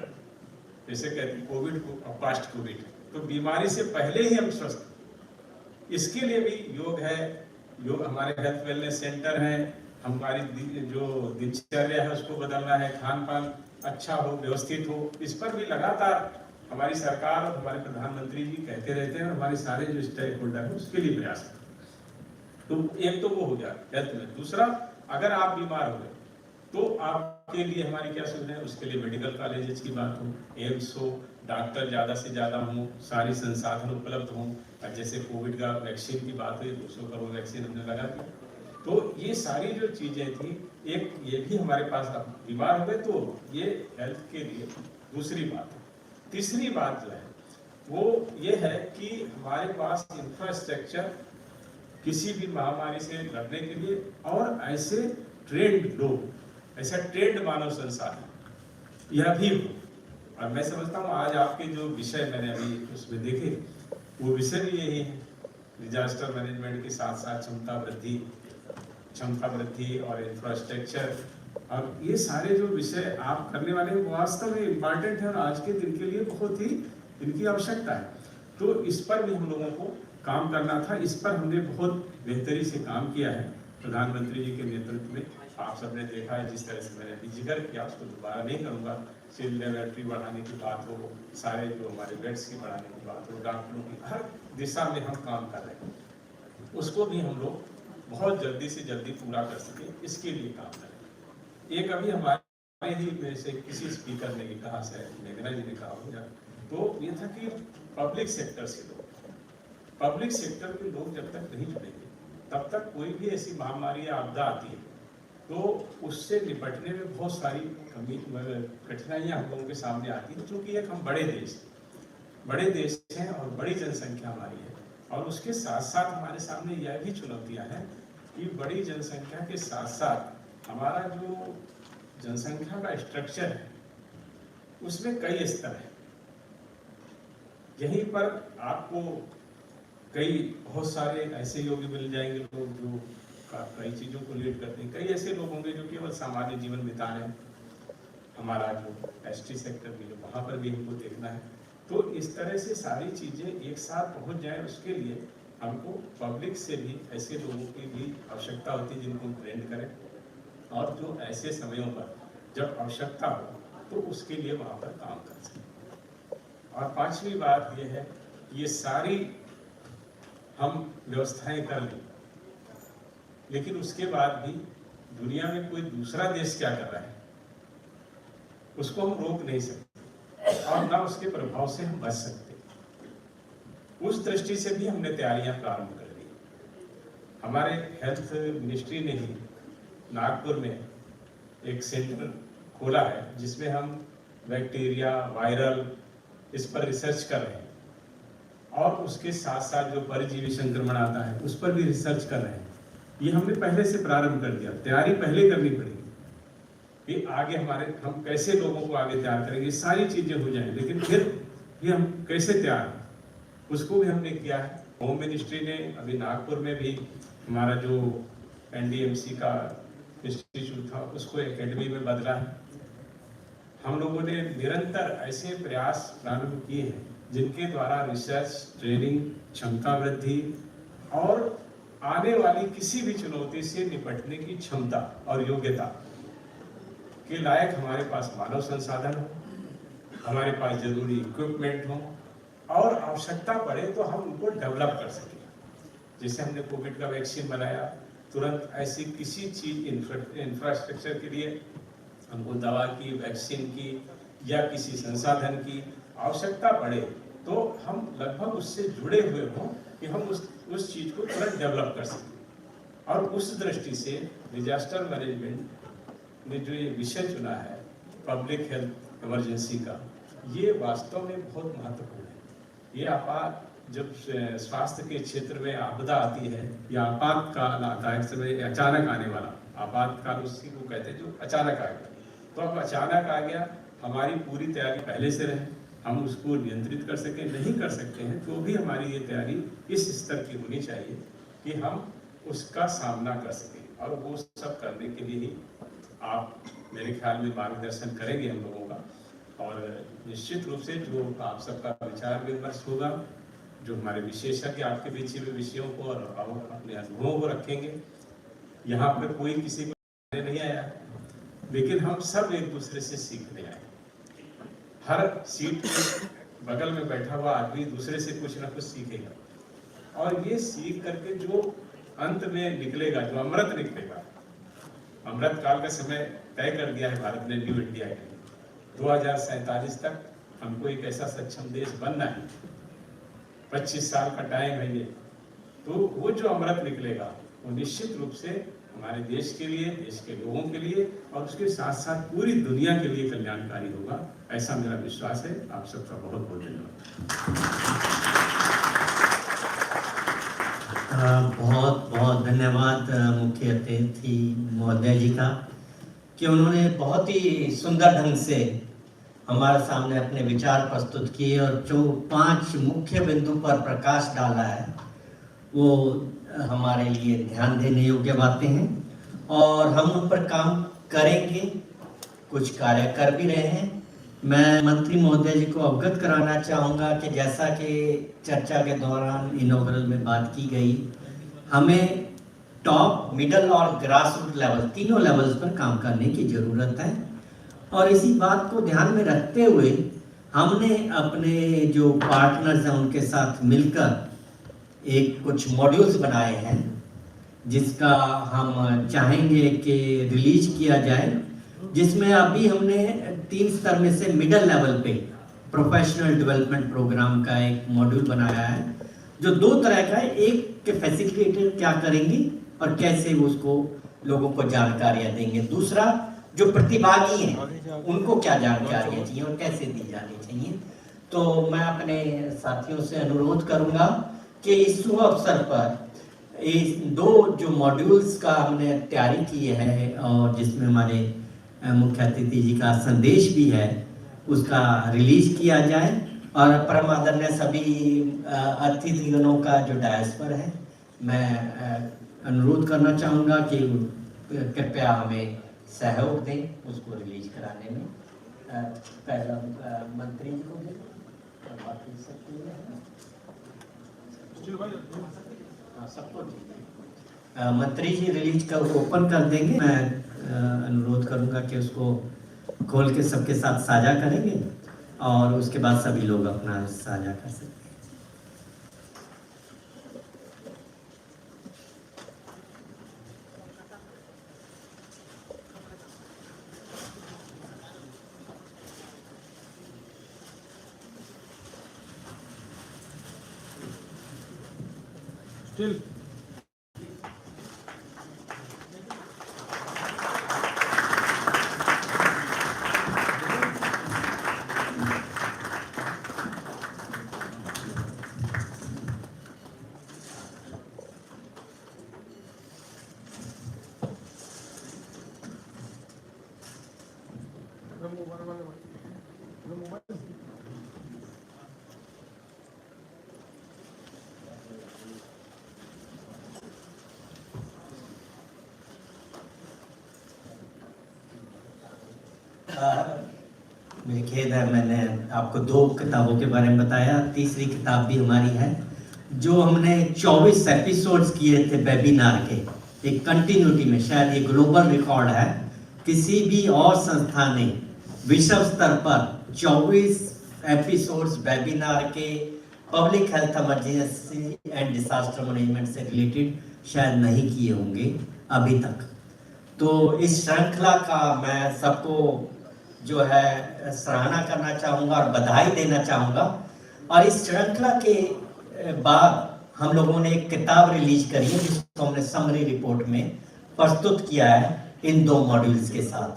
जैसे कहते हैं कोविड को पास्ट कोविड, तो बीमारी से पहले ही हम स्वस्थ। इसके लिए भी योग है, योग हमारे हेल्थ वेलनेस सेंटर है, हमारी जो दिनचर्या है उसको बदलना है, खान पान अच्छा हो, व्यवस्थित हो, इस पर भी लगातार हमारी सरकार और हमारे प्रधानमंत्री जी कहते रहते हैं, और हमारे सारे जो स्टेक होल्डर है उसके लिए प्रयास करते हैं। तो एक तो वो हो गया हेल्थ में। दूसरा, अगर आप बीमार हो गए तो आपके लिए हमारी क्या सुविधा है, उसके लिए मेडिकल कॉलेजेस की बात हो, एम्स हो, डॉक्टर ज़्यादा से ज़्यादा हों, सारी संसाधन उपलब्ध हों। जैसे कोविड का वैक्सीन की बात हुई, 200 करोड़ वैक्सीन हमने लगा दी। तो ये सारी जो चीज़ें थी, एक ये भी हमारे पास, अब बीमार हो गए तो ये हेल्थ के लिए दूसरी बात है। तीसरी बात जो है वो ये है कि हमारे पास इंफ्रास्ट्रक्चर किसी भी महामारी से लड़ने के लिए, और ऐसे ट्रेंड लोग, ऐसा ट्रेंड मानव संसाधन यह भी हो। और मैं समझता हूँ आज आपके जो विषय मैंने अभी उसमें देखे, वो विषय भी यही है, डिजास्टर मैनेजमेंट के साथ साथ क्षमता वृद्धि और इंफ्रास्ट्रक्चर, और ये सारे जो विषय आप करने वाले हैं वो वास्तव में इम्पॉर्टेंट है, और आज के दिन के लिए बहुत ही इनकी आवश्यकता है। तो इस पर भी हम लोगों को काम करना था, इस पर हमने बहुत बेहतरी से काम किया है प्रधानमंत्री जी के नेतृत्व में। आप सबने देखा है जिस तरह से मैंने अभी जिक्र किया, उसको दोबारा नहीं करूँगा। सिविल लेबोरेटरी बढ़ाने की बात हो, सारे जो हमारे बेड्स की बढ़ाने की बात हो, डॉक्टरों की, हर दिशा में हम काम कर रहे हैं, उसको भी हम लोग बहुत जल्दी से जल्दी पूरा कर सके, इसके लिए काम करें। एक अभी हमारे ही में से किसी स्पीकर ने कहा, शायद मेघना जी ने कहा होगा, तो ये था कि पब्लिक सेक्टर से लोग, पब्लिक सेक्टर के लोग जब तक नहीं जुड़ेंगे तब तक कोई भी ऐसी महामारी या आपदा आती है तो उससे निपटने में बहुत सारी कठिनाइयाँ हम लोगों के सामने आती हैं। क्योंकि एक हम बड़े देश हैं और बड़ी जनसंख्या हमारी है, और उसके साथ साथ हमारे सामने यह भी चुनौतियाँ हैं कि बड़ी जनसंख्या के साथ साथ हमारा जो जनसंख्या का स्ट्रक्चर है उसमें कई स्तर हैं। यहीं पर आपको बहुत सारे ऐसे लोग मिल जाएंगे लोग जो कई चीज़ों को लीड करते हैं, कई ऐसे लोग होंगे जो केवल सामान्य जीवन बिता रहे हैं। हमारा जो एसटी सेक्टर भी है वहाँ पर भी हमको देखना है। तो इस तरह से सारी चीज़ें एक साथ पहुँच जाए, उसके लिए हमको पब्लिक से भी ऐसे लोगों की भी आवश्यकता होती है जिनको ट्रेंड करें, और जो ऐसे समयों पर जब आवश्यकता हो तो उसके लिए वहाँ पर काम कर सकें। और पांचवी बात यह है, ये सारी हम व्यवस्थाएं कर लें, लेकिन उसके बाद भी दुनिया में कोई दूसरा देश क्या कर रहा है उसको हम रोक नहीं सकते, और ना उसके प्रभाव से हम बच सकते। उस दृष्टि से भी हमने तैयारियां प्रारंभ कर दी। हमारे हेल्थ मिनिस्ट्री ने ही नागपुर में एक सेंटर खोला है जिसमें हम बैक्टीरिया, वायरल, इस पर रिसर्च कर रहे हैं, और उसके साथ साथ जो परजीवी संक्रमण आता है उस पर भी रिसर्च कर रहे हैं। ये हमने पहले से प्रारंभ कर दिया, तैयारी पहले करनी पड़ेगी कि आगे हम कैसे लोगों को आगे तैयार करेंगे, सारी चीजें हो जाएं, लेकिन फिर भी हम कैसे तैयार हैं उसको भी हमने किया है। होम मिनिस्ट्री ने अभी नागपुर में भी हमारा जो NDMC का इंस्टीट्यूट था उसको एकेडमी में बदला है। हम लोगों ने निरंतर ऐसे प्रयास प्रारंभ किए हैं जिनके द्वारा रिसर्च, ट्रेनिंग, क्षमता वृद्धि और आने वाली किसी भी चुनौती से निपटने की क्षमता और योग्यता के लायक हमारे पास मानव संसाधन हो, हमारे पास जरूरी इक्विपमेंट हो, और आवश्यकता पड़े तो हम उनको डेवलप कर सकें। जैसे हमने कोविड का वैक्सीन बनाया, तुरंत ऐसी किसी चीज इंफ्रास्ट्रक्चर के लिए हमको दवा की, वैक्सीन की या किसी संसाधन की आवश्यकता पड़े तो हम लगभग उससे जुड़े हुए हों कि हम उस चीज को तुरंत डेवलप कर सकें। और उस दृष्टि से डिजास्टर मैनेजमेंट ने जो ये विषय चुना है पब्लिक हेल्थ इमरजेंसी का, ये वास्तव में बहुत महत्वपूर्ण है। ये आपात जब स्वास्थ्य के क्षेत्र में आपदा आती है या आपातकाल आता है, समय अचानक आने वाला आपातकाल उसी को कहते हैं जो अचानक आ गया। तो अब अचानक आ गया, हमारी पूरी तैयारी पहले से रहे, हम उसको नियंत्रित कर सकें। नहीं कर सकते हैं तो भी हमारी ये तैयारी इस स्तर की होनी चाहिए कि हम उसका सामना कर सकें। और वो सब करने के लिए ही आप मेरे ख्याल में मार्गदर्शन करेंगे हम लोगों का। और निश्चित रूप से जो आप सबका विचार विमर्श होगा, जो हमारे विशेषज्ञ आपके बीच में विषयों को और अपने अनुभवों को रखेंगे। यहाँ पर कोई किसी को नहीं आया, लेकिन हम सब एक दूसरे से सीखने आए। हर सीट के बगल में बैठा हुआ आदमी दूसरे से कुछ ना कुछ सीखेगा और ये सीख करके जो अंत में निकलेगा, जो अमृत निकलेगा, अमृत काल का समय तय कर दिया है भारत ने न्यू इंडिया के 2047 तक हमको एक ऐसा सक्षम देश बनना है। 25 साल का टाइम है ये, तो वो जो अमृत निकलेगा वो निश्चित रूप से हमारे देश के लिए, देश के लोगों के लिए और उसके साथ साथ पूरी दुनिया के लिए कल्याणकारी होगा, ऐसा मेरा विश्वास है। आप सबका बहुत बहुत धन्यवाद। बहुत बहुत धन्यवाद मुख्य अतिथि महोदय जी का कि उन्होंने बहुत ही सुंदर ढंग से हमारे सामने अपने विचार प्रस्तुत किए और जो 5 मुख्य बिंदु पर प्रकाश डाला है वो हमारे लिए ध्यान देने योग्य बातें हैं और हम उन पर काम करेंगे, कुछ कार्य कर भी रहे हैं। मैं मंत्री महोदय जी को अवगत कराना चाहूँगा कि जैसा कि चर्चा के दौरान इनॉग्रल में बात की गई, हमें टॉप, मिडल और ग्रास रूट लेवल, तीनों लेवल्स पर काम करने की ज़रूरत है। और इसी बात को ध्यान में रखते हुए हमने अपने जो पार्टनर्स हैं उनके साथ मिलकर एक कुछ मॉड्यूल्स बनाए हैं जिसका हम चाहेंगे कि रिलीज किया जाए, जिसमें अभी हमने 3 स्तर में से मिडल लेवल पे प्रोफेशनल डेवलपमेंट प्रोग्राम का एक मॉड्यूल बनाया है जो 2 तरह का है। एक के फैसिलिटेटर क्या करेंगे और कैसे उसको लोगों को जानकारियां देंगे, दूसरा जो प्रतिभागी हैं उनको क्या जानकारियां चाहिए और कैसे दी जानी चाहिए। तो मैं अपने साथियों से अनुरोध करूंगा कि इस शुभ अवसर पर इस 2 जो मॉड्यूल्स का हमने तैयारी की है और जिसमें हमारे मुख्य अतिथि जी का संदेश भी है, उसका रिलीज किया जाए। और परम आदरणीय सभी अतिथिगणों का जो डायस पर है, मैं अनुरोध करना चाहूँगा कि कृपया हमें सहयोग दें उसको रिलीज कराने में। पहला मंत्री जी को दें और बाकी सबको सबको मंत्री जी रिलीज का ओपन कर देंगे। मैं अनुरोध करूंगा कि उसको खोल के सबके साथ साझा करेंगे और उसके बाद सभी लोग अपना साझा कर सकते हैं। मुझे खेद है, मैंने आपको 2 किताबों के बारे में बताया, तीसरी किताब भी हमारी है जो हमने 24 एपिसोड्स किए थे वेबिनार के, एक कंटिन्यूटी में। शायद ये ग्लोबल रिकॉर्ड है, किसी भी और संस्था ने विश्व स्तर पर 24 एपिसोड्स वेबिनार के public health emergency and disaster management से रिलेटेड शायद नहीं किए होंगे अभी तक। तो इस श्रृंखला का मैं सबको जो है सराहना करना चाहूँगा और बधाई देना चाहूँगा। और इस श्रृंखला के बाद हम लोगों ने एक किताब रिलीज करी है जिसको हमने समरी रिपोर्ट में प्रस्तुत किया है इन 2 मॉड्यूल्स के साथ,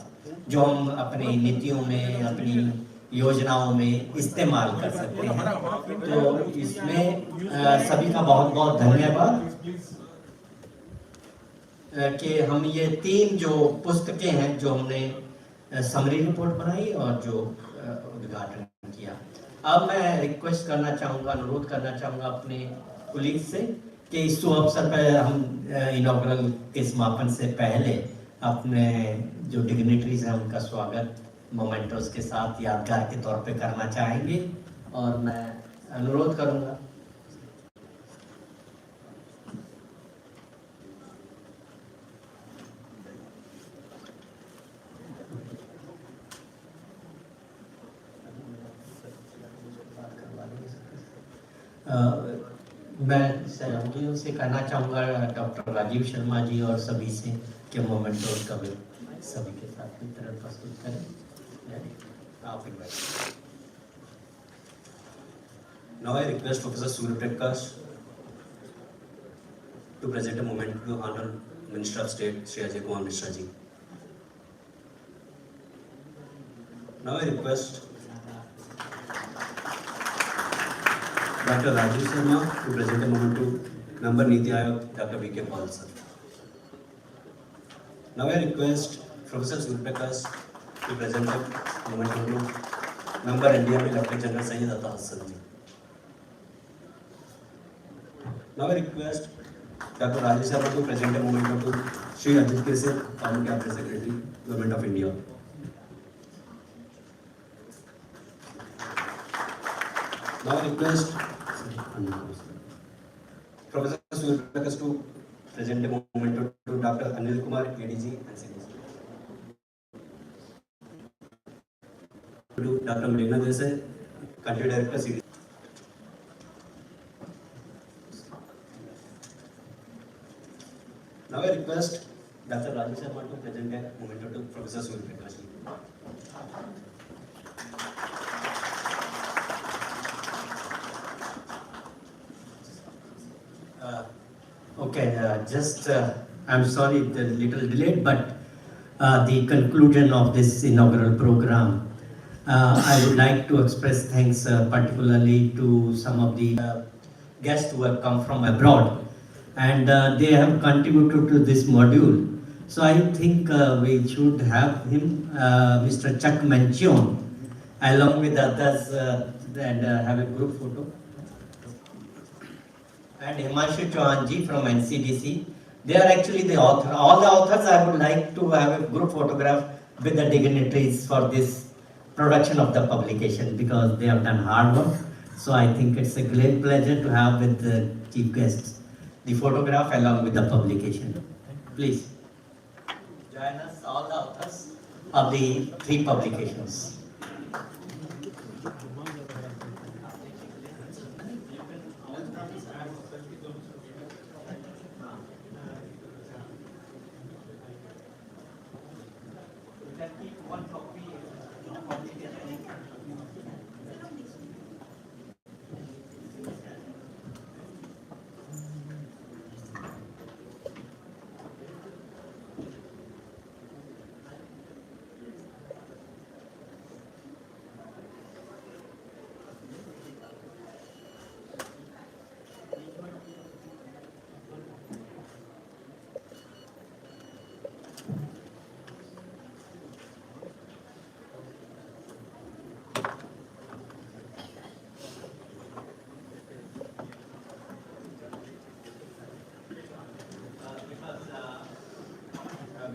जो हम अपनी नीतियों में, अपनी योजनाओं में इस्तेमाल कर सकते हैं। तो इसमें सभी का बहुत बहुत धन्यवाद कि हम ये 3 जो पुस्तकें हैं जो हमने समरी रिपोर्ट बनाई और जो उद्घाटन किया। अब मैं रिक्वेस्ट करना चाहूँगा, अनुरोध करना चाहूँगा अपने कुलीग से कि इस शुभ अवसर पर हम इनॉग्रल के समापन से पहले अपने जो डिग्निटरीज हैं उनका स्वागत मोमेंटोस के साथ यादगार के तौर पे करना चाहेंगे। और मैं अनुरोध करूँगा मैं सहयोगियों से कहना चाहूँगा, डॉक्टर राजीव शर्मा जी और सभी से कि मोमेंटोस का भी सभी के साथ वितरण प्रस्तुत करें। आप invite. Now I request Professor Surya Prakash to present a moment to honor Minister of State Shri Ajay Kumar Mishra ji. Now I request Dr. Rajiv Sharma to present a moment to Member Niti Aayog Dr. V.K. Paul sir. Now I request Professor Surya Prakash to present a moment to Member NDMA Lieutenant General Syed Atta Hassan ji. Now I request Dr. Rajesh Sharma to present a moment to Shri Ajit Kesar, Former Cabinet Secretary, Government of India. Now I request Professor Surya Prakash to present a moment to Dr. Anil Kumar, ADG and CDC. To Dr. Meghna Desai, Country Director, CDC. Now I request Dr. Rajesh Sharma to present a memento to Professor Surya Prakash. I'm sorry it's a little delayed, but the conclusion of this inaugural program, I would like to express thanks particularly to some of the guests who have come from abroad, and they have contributed to this module. So I think we should have him, Mr. Chuck Manchion, along with others, and have a group photo. And Himanshu Chauhanji from NCDC. They are actually the author. All the authors, I would like to have a group photograph with the dignitaries for this production of the publication, because they have done hard work. So I think it's a great pleasure to have with the chief guests the photograph along with the publication. Please join us, all the authors of the 3 publications.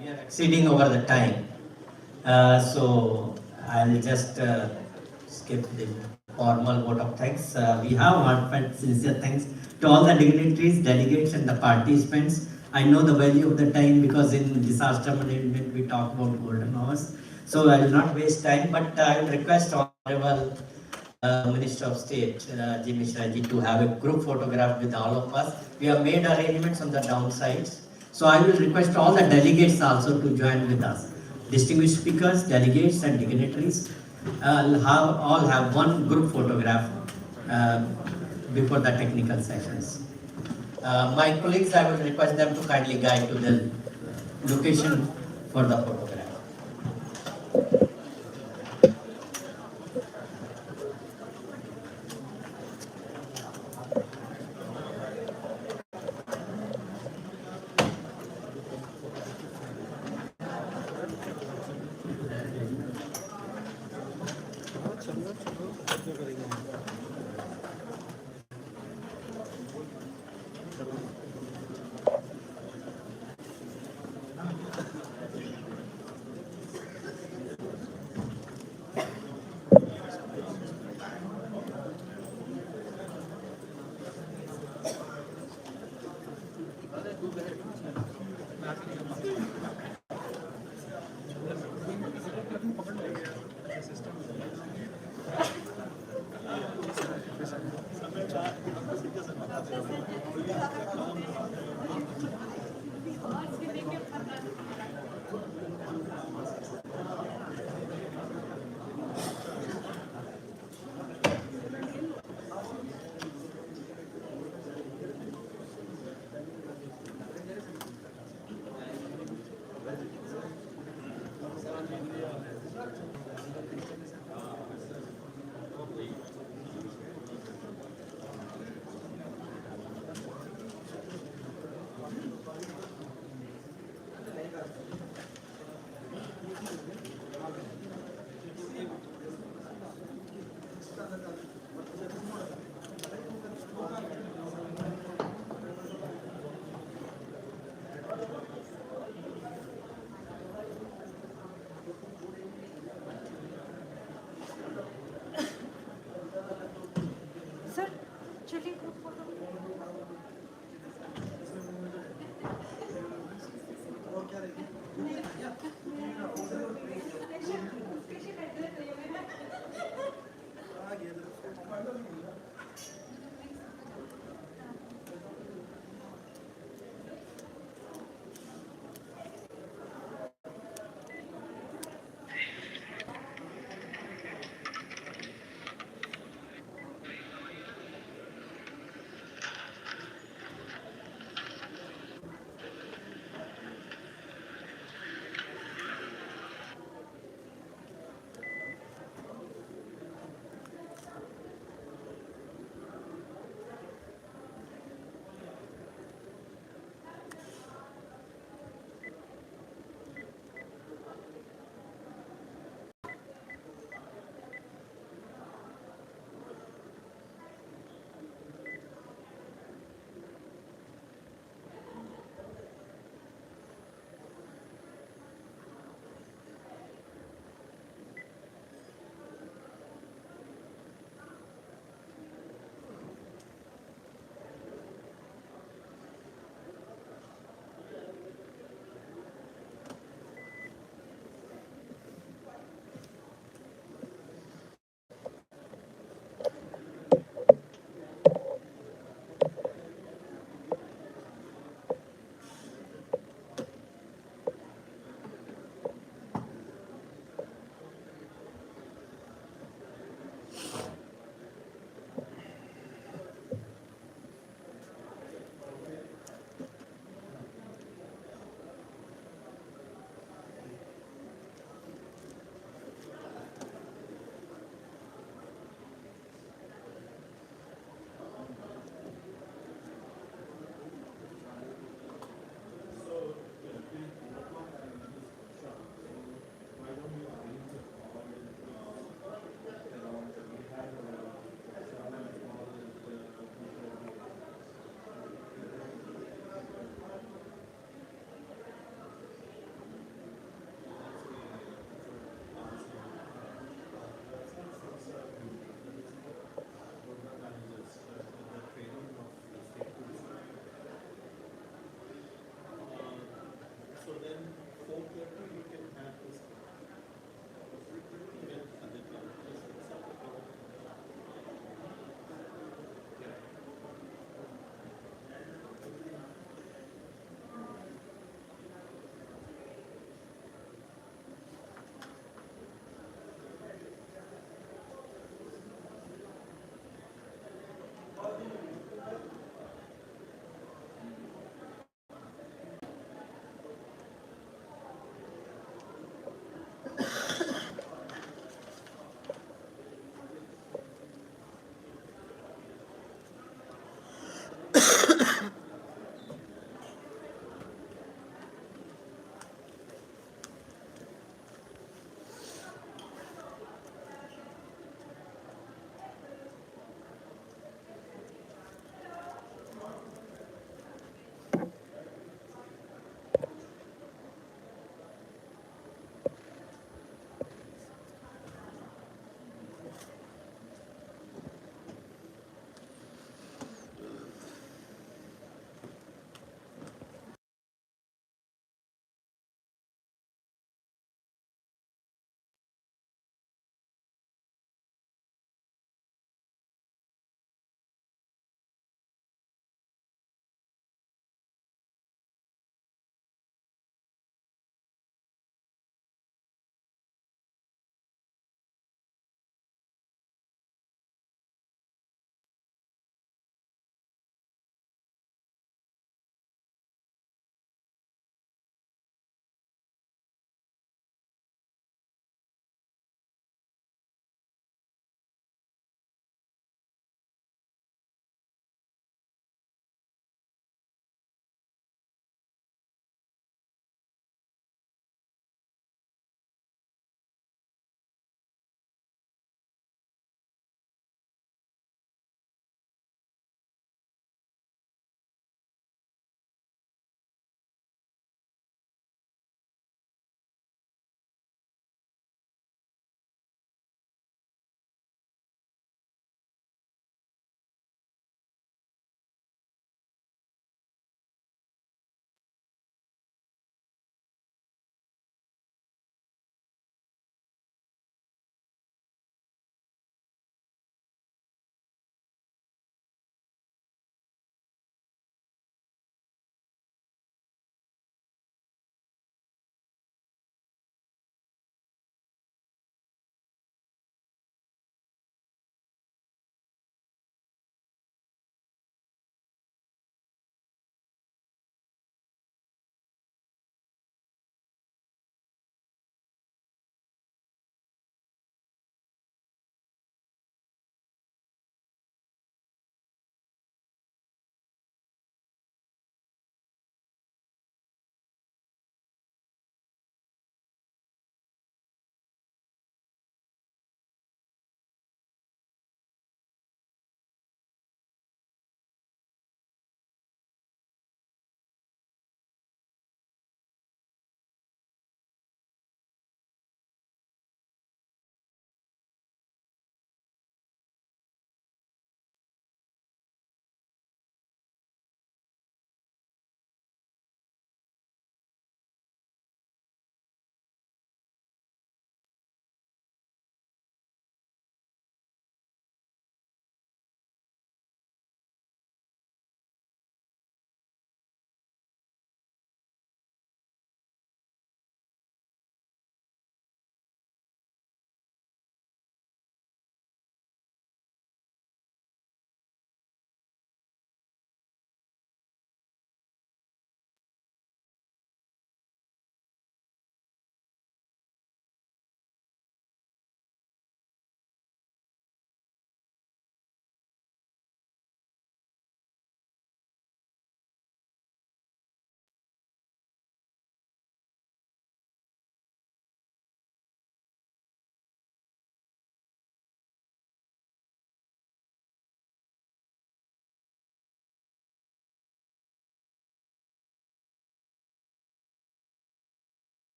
We are exceeding over the time, so I'll just skip the formal vote of thanks. We have heartfelt sincere thanks to all the dignitaries, delegates and the participants. I know the value of the time because in disaster management we talk about golden hours, so I will not waste time, but I will request Honorable Minister of State, G. Mishra ji, to have a group photograph with all of us. We have made arrangements on the downsides. So I will request all the delegates also to join with us. Distinguished speakers, delegates and dignitaries all have one group photograph before the technical sessions. My colleagues, I will request them to kindly guide to the location for the photograph. Sir चलिए group photo आगे